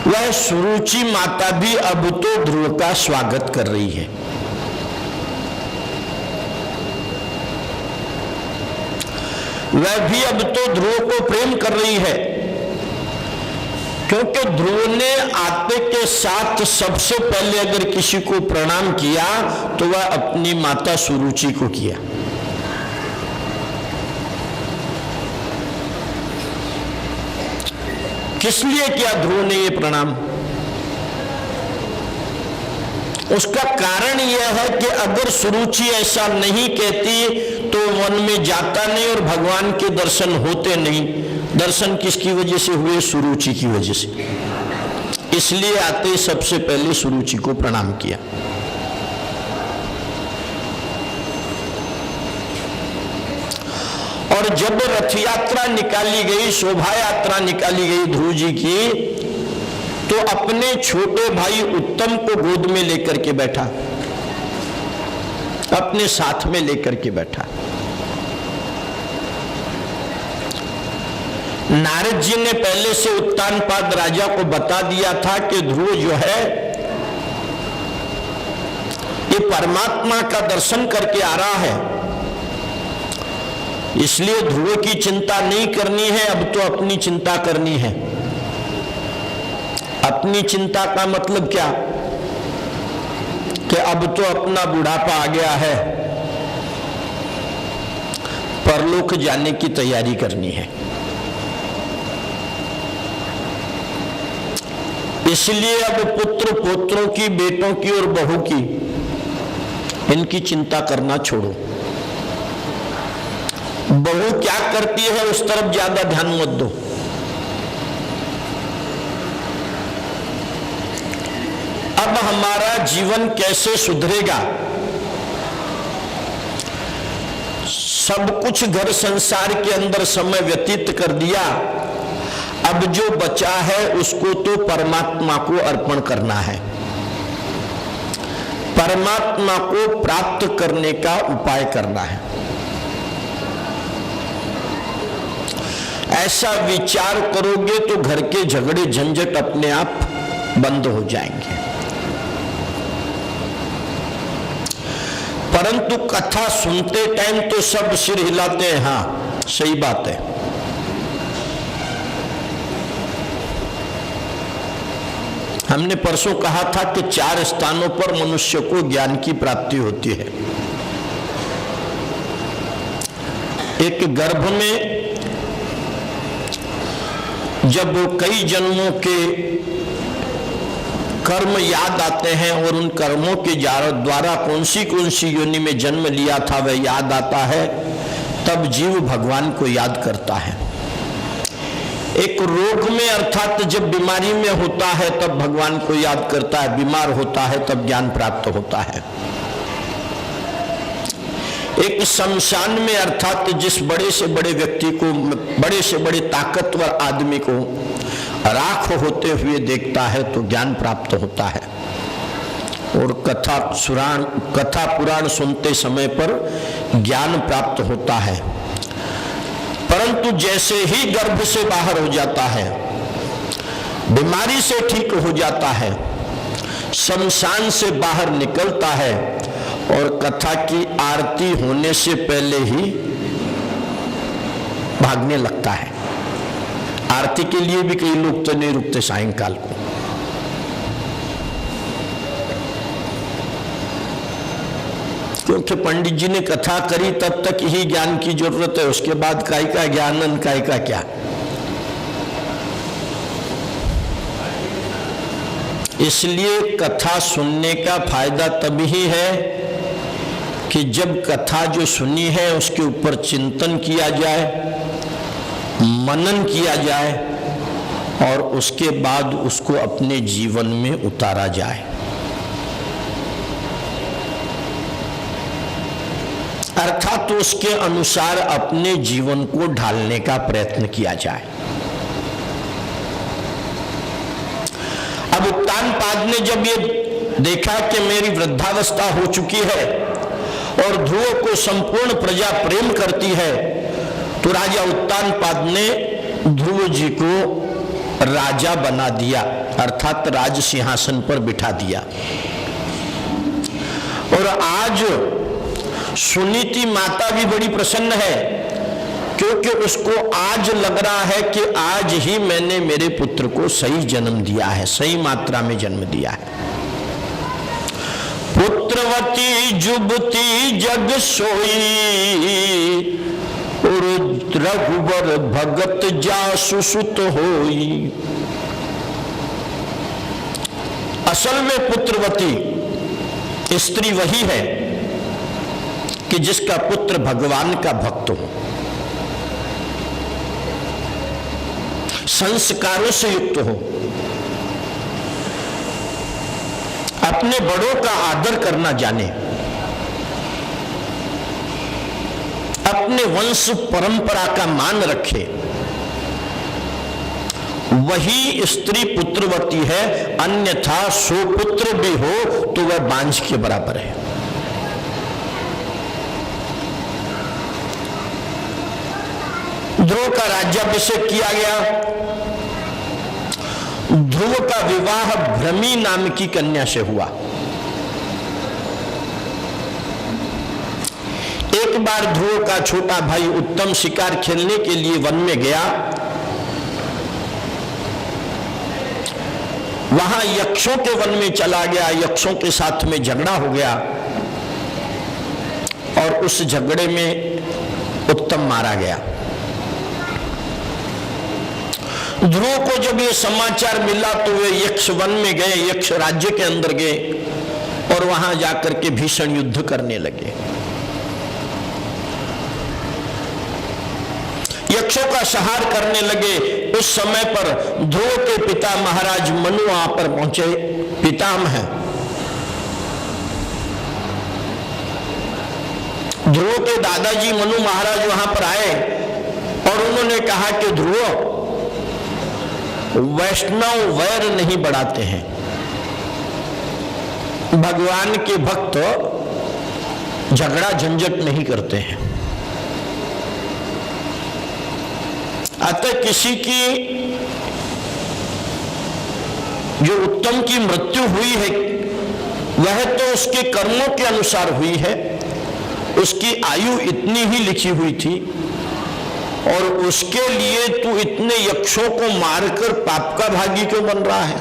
वह सुरुचि माता भी अब तो ध्रुव का स्वागत कर रही है। वह भी अब तो ध्रुव को प्रेम कर रही है, क्योंकि ध्रुव ने आते के साथ सबसे पहले अगर किसी को प्रणाम किया तो वह अपनी माता सुरुचि को किया। किस लिए किया ध्रुव ने ये प्रणाम? उसका कारण यह है कि अगर सुरुचि ऐसा नहीं कहती तो वन में जाता नहीं और भगवान के दर्शन होते नहीं। दर्शन किसकी वजह से हुए? सुरुचि की वजह से। इसलिए आते सबसे पहले सुरुचि को प्रणाम किया। और जब रथ यात्रा निकाली गई, शोभा यात्रा निकाली गई ध्रुव जी की, तो अपने छोटे भाई उत्तम को गोद में लेकर के बैठा, अपने साथ में लेकर के बैठा। नारद जी ने पहले से उत्तानपाद राजा को बता दिया था कि ध्रुव जो है ये परमात्मा का दर्शन करके आ रहा है, इसलिए ध्रुव की चिंता नहीं करनी है, अब तो अपनी चिंता करनी है। अपनी चिंता का मतलब क्या? कि अब तो अपना बुढ़ापा आ गया है, परलोक जाने की तैयारी करनी है। इसलिए अब पुत्र पोत्रों की, बेटों की और बहू की, इनकी चिंता करना छोड़ो। बहू क्या करती है उस तरफ ज्यादा ध्यान मत दो। अब हमारा जीवन कैसे सुधरेगा? सब कुछ घर संसार के अंदर समय व्यतीत कर दिया, अब जो बचा है उसको तो परमात्मा को अर्पण करना है। परमात्मा को प्राप्त करने का उपाय करना है। ऐसा विचार करोगे तो घर के झगड़े झंझट अपने आप बंद हो जाएंगे। परंतु कथा सुनते टाइम तो सब सिर हिलाते हैं, हाँ सही बात है। हमने परसों कहा था कि 4 स्थानों पर मनुष्य को ज्ञान की प्राप्ति होती है। एक गर्भ में, जब कई जन्मों के कर्म याद आते हैं और उन कर्मों के द्वारा कौन सी योनि में जन्म लिया था वह याद आता है, तब जीव भगवान को याद करता है। एक रोग में अर्थात जब बीमारी में होता है तब भगवान को याद करता है, बीमार होता है तब ज्ञान प्राप्त होता है। एक शमशान में अर्थात जिस बड़े से बड़े व्यक्ति को, बड़े से बड़े ताकतवर आदमी को राख होते हुए देखता है तो ज्ञान प्राप्त होता है। और कथा पुराण सुनते समय पर ज्ञान प्राप्त होता है। परंतु जैसे ही गर्भ से बाहर हो जाता है, बीमारी से ठीक हो जाता है, शमशान से बाहर निकलता है और कथा की आरती होने से पहले ही भागने लगता है। आरती के लिए भी कई लोग तो नहीं रुकते सायंकाल को। क्योंकि पंडित जी ने कथा करी तब तक ही ज्ञान की जरूरत है, उसके बाद काय का ज्ञानन काय का क्या। इसलिए कथा सुनने का फायदा तभी है कि जब कथा जो सुनी है उसके ऊपर चिंतन किया जाए, मनन किया जाए और उसके बाद उसको अपने जीवन में उतारा जाए। अर्थात तो उसके अनुसार अपने जीवन को ढालने का प्रयत्न किया जाए। अब उत्तानपाद ने जब ये देखा कि मेरी वृद्धावस्था हो चुकी है और ध्रुव को संपूर्ण प्रजा प्रेम करती है, तो राजा उत्तानपाद ने ध्रुव जी को राजा बना दिया, अर्थात राज सिंहासन पर बिठा दिया। और आज सुनीति माता भी बड़ी प्रसन्न है, क्योंकि उसको आज लग रहा है कि आज ही मैंने मेरे पुत्र को सही जन्म दिया है, सही मात्रा में जन्म दिया है। पुत्रवती जुबती जग सोई, रघुबर भगत जासु सुत होई। असल में पुत्रवती स्त्री वही है कि जिसका पुत्र भगवान का भक्त हो, संस्कारों से युक्त हो, अपने बड़ों का आदर करना जाने, अपने वंश परंपरा का मान रखे, वही स्त्री पुत्रवती है। अन्यथा सुपुत्र भी हो तो वह बांझ के बराबर है। ध्रुव का राज्याभिषेक किया गया। ध्रुव का विवाह भ्रमी नाम की कन्या से हुआ। एक बार ध्रुव का छोटा भाई उत्तम शिकार खेलने के लिए वन में गया। वहां यक्षों के वन में चला गया, यक्षों के साथ में झगड़ा हो गया और उस झगड़े में उत्तम मारा गया। ध्रुव को जब ये समाचार मिला तो वे यक्ष वन में गए, यक्ष राज्य के अंदर गए और वहां जाकर के भीषण युद्ध करने लगे। यक्षों का संहार करने लगे। उस समय पर ध्रुव के पिता महाराज मनु वहां पर पहुंचे, पितामह ध्रुव के दादाजी मनु महाराज वहां पर आए और उन्होंने कहा कि ध्रुव, वैष्णव वैर नहीं बढ़ाते हैं, भगवान के भक्त झगड़ा झंझट नहीं करते हैं। अतः किसी की जो उत्तम की मृत्यु हुई है वह तो उसके कर्मों के अनुसार हुई है, उसकी आयु इतनी ही लिखी हुई थी और उसके लिए तू इतने यक्षों को मारकर पाप का भागी क्यों बन रहा है?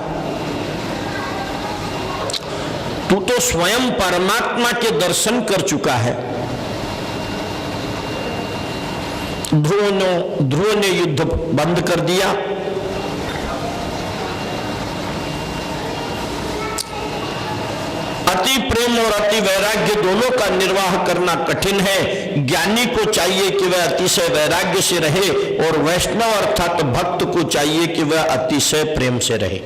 तू तो स्वयं परमात्मा के दर्शन कर चुका है। ध्रुव ने युद्ध बंद कर दिया। अति प्रेम और अति वैराग्य दोनों का निर्वाह करना कठिन है। ज्ञानी को चाहिए कि वह अतिशय वैराग्य से रहे और वैष्णव अर्थात भक्त को चाहिए कि वह अतिशय प्रेम से रहे।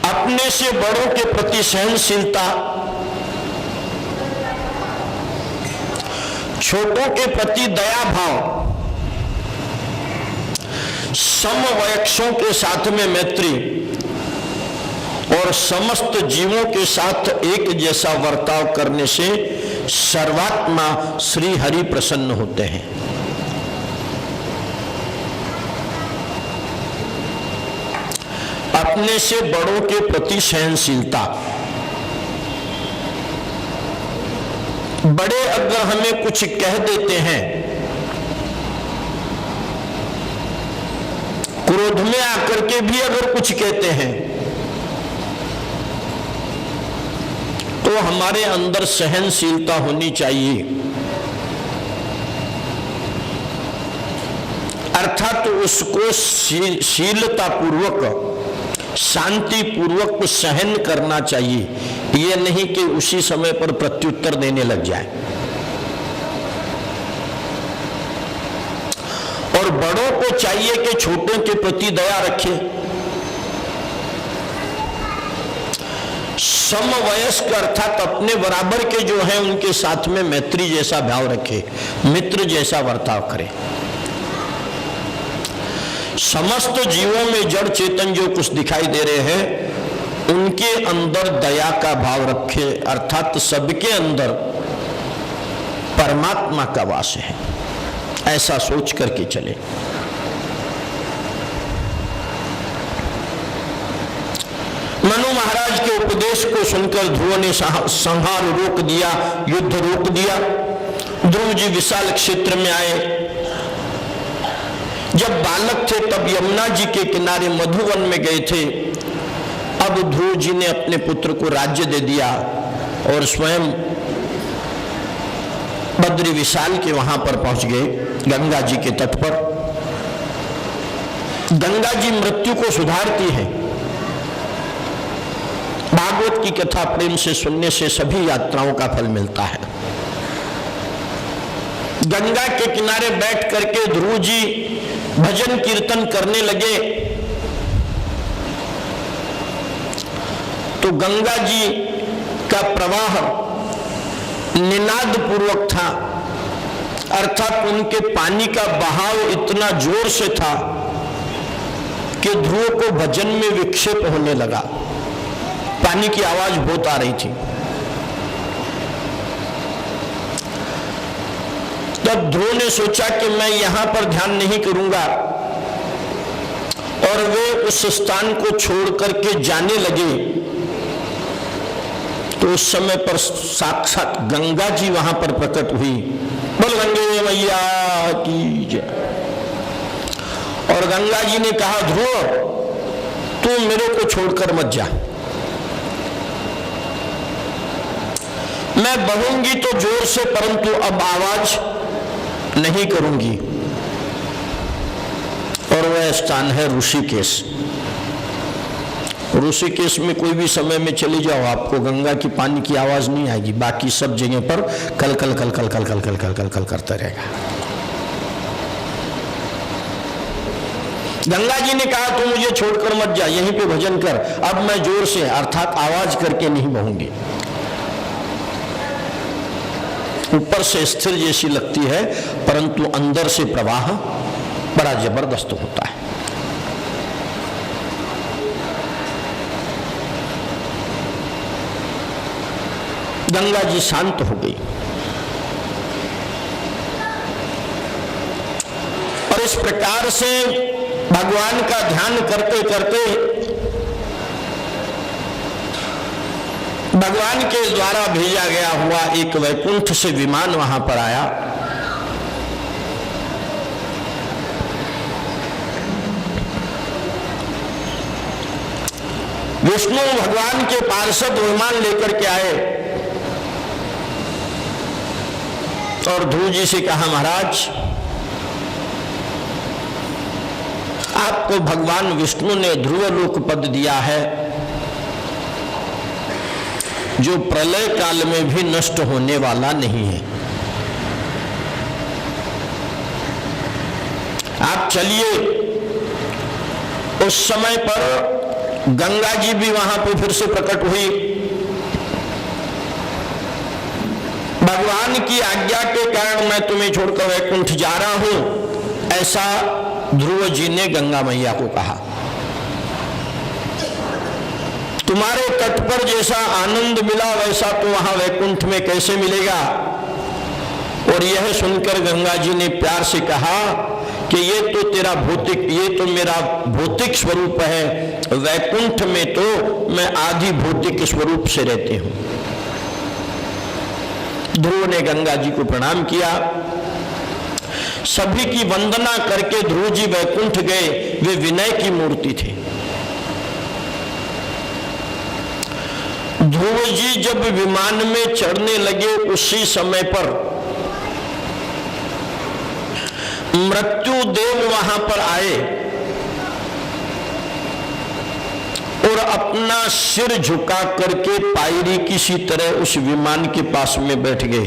अपने से बड़ों के प्रति सहनशीलता, छोटों के प्रति दया भाव, समवयस्कों के साथ में मैत्री और समस्त जीवों के साथ एक जैसा बर्ताव करने से सर्वात्मा श्री हरि प्रसन्न होते हैं। अपने से बड़ों के प्रति सहनशीलता। बड़े अगर हमें कुछ कह देते हैं, क्रोध में आकर के भी अगर कुछ कहते हैं, तो हमारे अंदर सहनशीलता होनी चाहिए, अर्थात उसको शीलता पूर्वक शांति पूर्वक सहन करना चाहिए, ये नहीं कि उसी समय पर प्रत्युत्तर देने लग जाए। और बड़ों को चाहिए कि छोटों के प्रति दया रखे, समवयस्क अर्थात अपने बराबर के जो हैं उनके साथ में मैत्री जैसा भाव रखे, मित्र जैसा बर्ताव करे। समस्त जीवों में जड़ चेतन जो कुछ दिखाई दे रहे हैं उनके अंदर दया का भाव रखे, अर्थात सबके अंदर परमात्मा का वास है, ऐसा सोच करके चले। मनु महाराज के उपदेश को सुनकर ध्रुव ने संहार रोक दिया, युद्ध रोक दिया। ध्रुव जी विशाल क्षेत्र में आए। जब बालक थे तब यमुना जी के किनारे मधुवन में गए थे। अब ध्रुव जी ने अपने पुत्र को राज्य दे दिया और स्वयं बद्री विशाल के वहां पर पहुंच गए, गंगा जी के तट पर। गंगा जी मृत्यु को सुधारती है। भागवत की कथा प्रेम से सुनने से सभी यात्राओं का फल मिलता है। गंगा के किनारे बैठ करके ध्रुव जी भजन कीर्तन करने लगे तो गंगा जी का प्रवाह निनाद पूर्वक था, अर्थात उनके पानी का बहाव इतना जोर से था कि ध्रुव को भजन में विक्षेप होने लगा। पानी की आवाज बहुत आ रही थी। तब ध्रुव ने सोचा कि मैं यहां पर ध्यान नहीं करूंगा, और वे उस स्थान को छोड़ करके जाने लगे। तो उस समय पर साक्षात गंगा जी वहां पर प्रकट हुई। बोल गंगे मैया की जय। और गंगा जी ने कहा, ध्रुव तू मेरे को छोड़कर मत जा, मैं बहूंगी तो जोर से, परंतु अब आवाज नहीं करूंगी। और वह स्थान है ऋषिकेश। ऋषिकेश में कोई भी समय में चले जाओ, आपको गंगा की पानी की आवाज नहीं आएगी, बाकी सब जगह पर कल कल कल कल कल कल कल कल कल कल करता रहेगा। गंगा जी ने कहा, तू मुझे छोड़कर मत जा, यहीं पे भजन कर, अब मैं जोर से अर्थात आवाज करके नहीं बहूंगी। ऊपर से स्थिर जैसी लगती है, परंतु अंदर से प्रवाह बड़ा जबरदस्त होता है। गंगा जी शांत हो गई और इस प्रकार से भगवान का ध्यान करते करते भगवान के द्वारा भेजा गया हुआ एक वैकुंठ से विमान वहां पर आया। विष्णु भगवान के पार्षद विमान लेकर के आए और ध्रुव जी से कहा, महाराज आपको भगवान विष्णु ने ध्रुव लोक पद दिया है, जो प्रलय काल में भी नष्ट होने वाला नहीं है। आप चलिए। उस समय पर गंगा जी भी वहां पे फिर से प्रकट हुई। भगवान की आज्ञा के कारण मैं तुम्हें छोड़कर वैकुंठ जा रहा हूं, ऐसा ध्रुव जी ने गंगा मैया को कहा। तुम्हारे तट पर जैसा आनंद मिला वैसा तो वहां वैकुंठ में कैसे मिलेगा। और यह सुनकर गंगा जी ने प्यार से कहा कि ये तो तेरा भौतिक, ये तो मेरा भौतिक स्वरूप है, वैकुंठ में तो मैं आदि भौतिक स्वरूप से रहती हूं। ध्रुव ने गंगा जी को प्रणाम किया, सभी की वंदना करके ध्रुव जी वैकुंठ गए। वे विनय की मूर्ति थे। ध्रुव जी जब विमान में चढ़ने लगे उसी समय पर मृत्यु देव वहां पर आए और अपना सिर झुका करके पायरी किसी तरह उस विमान के पास में बैठ गए।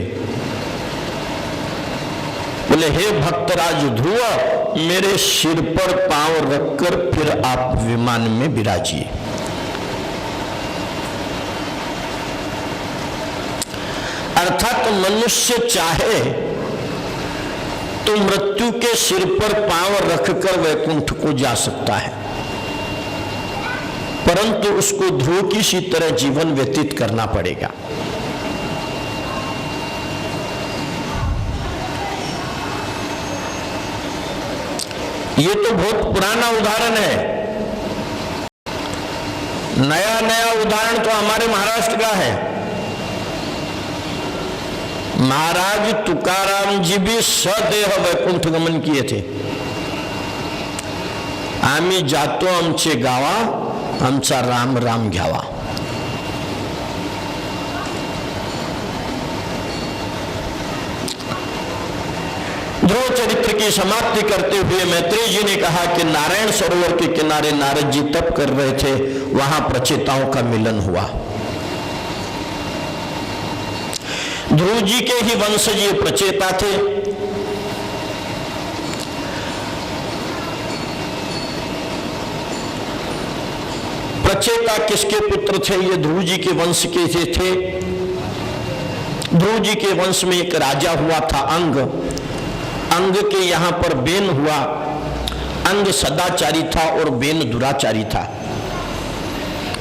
बोले, हे भक्तराज ध्रुव, मेरे सिर पर पांव रखकर फिर आप विमान में विराजिए। अर्थात मनुष्य चाहे तो मृत्यु के सिर पर पांव रखकर वैकुंठ को जा सकता है, परंतु उसको ध्रुव की सी तरह जीवन व्यतीत करना पड़ेगा। ये तो बहुत पुराना उदाहरण है। नया नया उदाहरण तो हमारे महाराष्ट्र का है। महाराज तुकाराम जी भी सदेह वैकुंठ गमन किए थे। आम्ही जातो आमचे गावा, आमचा राम राम घ्यावा। ध्रुव चरित्र की समाप्ति करते हुए मैत्रेय जी ने कहा कि नारायण सरोवर के किनारे नारद जी तप कर रहे थे, वहां प्रचेताओं का मिलन हुआ। ध्रुव जी के ही वंशज ये प्रचेता थे। प्रचेता किसके पुत्र थे? ये ध्रुव जी के वंश के थे। ध्रुव जी के वंश में एक राजा हुआ था अंग। अंग के यहां पर बेन हुआ। अंग सदाचारी था और बेन दुराचारी था।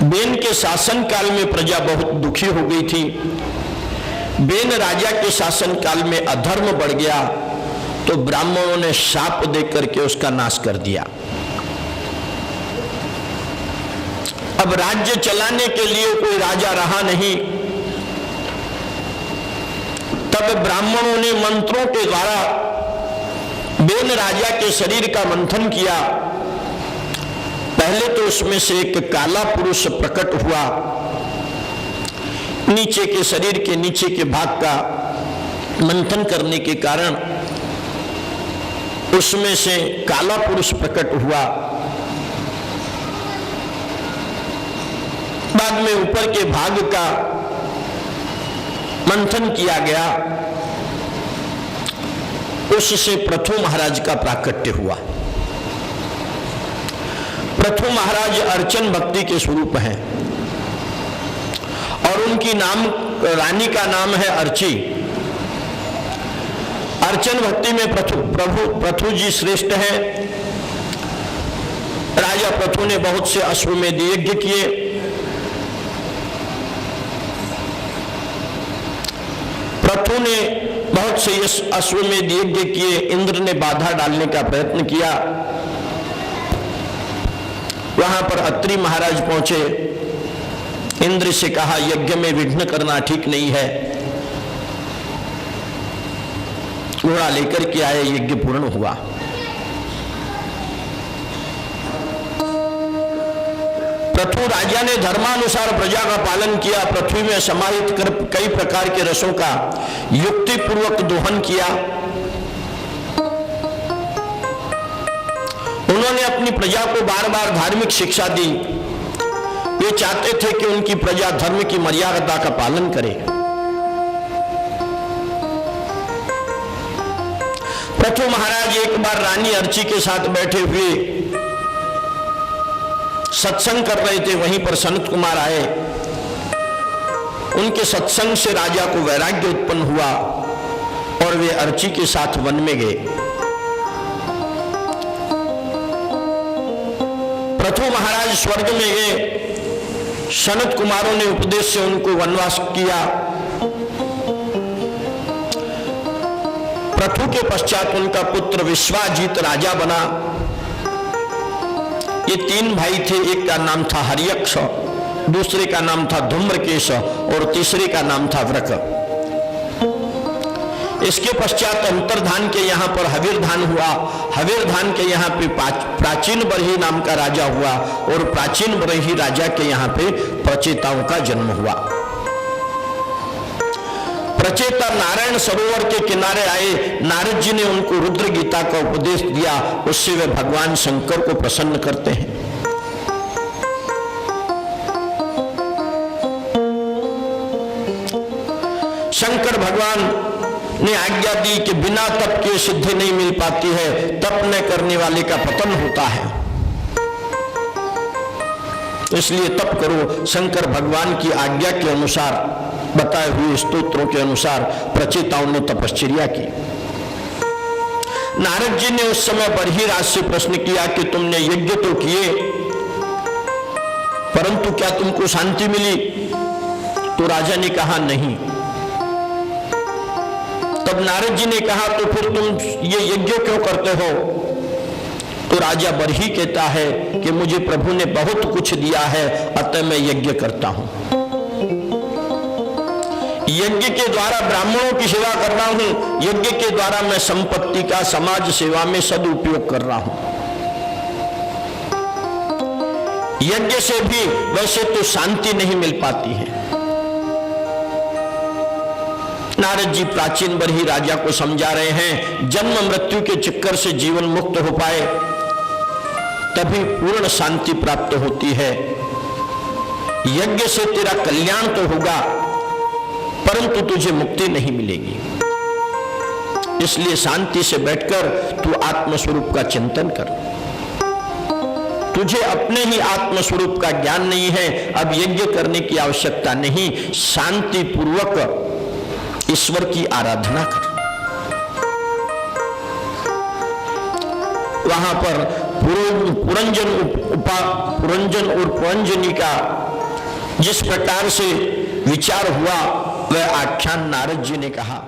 बेन के शासन काल में प्रजा बहुत दुखी हो गई थी। बेन राजा के शासन काल में अधर्म बढ़ गया तो ब्राह्मणों ने शाप देकर के उसका नाश कर दिया। अब राज्य चलाने के लिए कोई राजा रहा नहीं। तब ब्राह्मणों ने मंत्रों के द्वारा बेन राजा के शरीर का मंथन किया। पहले तो उसमें से एक काला पुरुष प्रकट हुआ। नीचे के शरीर के नीचे के भाग का मंथन करने के कारण उसमें से काला पुरुष प्रकट हुआ। बाद में ऊपर के भाग का मंथन किया गया। उससे पृथु महाराज का प्राकट्य हुआ। पृथु महाराज अर्चन भक्ति के स्वरूप हैं और उनकी रानी का नाम है अर्ची। अर्चन भक्ति में पृथु जी श्रेष्ठ हैं। राजा पृथु ने बहुत से अश्वमेध यज्ञ किए। पृथु ने बहुत से अश्वमेध यज्ञ किए। इंद्र ने बाधा डालने का प्रयत्न किया। वहां पर अत्रि महाराज पहुंचे। इंद्र से कहा यज्ञ में विघ्न करना ठीक नहीं है। घोड़ा लेकर के आए, यज्ञ पूर्ण हुआ। पृथु राजा ने धर्मानुसार प्रजा का पालन किया। पृथ्वी में समाहित कर कई प्रकार के रसों का युक्ति पूर्वक दोहन किया। उन्होंने अपनी प्रजा को बार बार धार्मिक शिक्षा दी। वे चाहते थे कि उनकी प्रजा धर्म की मर्यादा का पालन करे। पृथु महाराज एक बार रानी अर्ची के साथ बैठे हुए सत्संग कर रहे थे। वहीं पर सनत कुमार आए। उनके सत्संग से राजा को वैराग्य उत्पन्न हुआ और वे अर्ची के साथ वन में गए। पृथु महाराज स्वर्ग में गए। सनत कुमारों ने उपदेश से उनको वनवास किया। पृथु के पश्चात उनका पुत्र विश्वाजित राजा बना। ये तीन भाई थे। एक का नाम था हरियक्ष, दूसरे का नाम था धूम्रकेश और तीसरे का नाम था व्रक। इसके पश्चात अंतर्धान के यहाँ पर हवीरधान हुआ। हवीरधान के यहाँ पे प्राचीन बरही नाम का राजा हुआ और प्राचीन बरही राजा के यहाँ पे प्रचेताओं का जन्म हुआ। प्रचेता नारायण सरोवर के किनारे आए। नारद जी ने उनको रुद्र गीता का उपदेश दिया, उससे वे भगवान शंकर को प्रसन्न करते हैं। शंकर भगवान ने आज्ञा दी कि बिना तप के सिद्धि नहीं मिल पाती है, तप न करने वाले का पतन होता है, इसलिए तप करो। शंकर भगवान की आज्ञा के अनुसार, बताए हुए स्तोत्रों के अनुसार प्रचेताओं ने तपश्चर्या की। नारद जी ने उस समय बरहीराज से प्रश्न किया कि तुमने यज्ञ तो किए, परंतु क्या तुमको शांति मिली? तो राजा ने कहा नहीं। तब नारद जी ने कहा तो फिर तुम ये यज्ञ क्यों करते हो? तो राजा बरही कहता है कि मुझे प्रभु ने बहुत कुछ दिया है, अतः मैं यज्ञ करता हूं। यज्ञ के द्वारा ब्राह्मणों की सेवा कर रहा हूं, यज्ञ के द्वारा मैं संपत्ति का समाज सेवा में सदुपयोग कर रहा हूं। यज्ञ से भी वैसे तो शांति नहीं मिल पाती है। नारद जी प्राचीन बरही राजा को समझा रहे हैं, जन्म मृत्यु के चक्कर से जीवन मुक्त हो पाए तभी पूर्ण शांति प्राप्त होती है। यज्ञ से तेरा कल्याण तो होगा, परंतु तुझे मुक्ति नहीं मिलेगी। इसलिए शांति से बैठकर तू आत्मस्वरूप का चिंतन कर। तुझे अपने ही आत्मस्वरूप का ज्ञान नहीं है, अब यज्ञ करने की आवश्यकता नहीं, शांति पूर्वक ईश्वर की आराधना कर। वहां पर पुरंजन और पुरंजनी का जिस प्रकार से विचार हुआ वह आख्यान नारद जी ने कहा।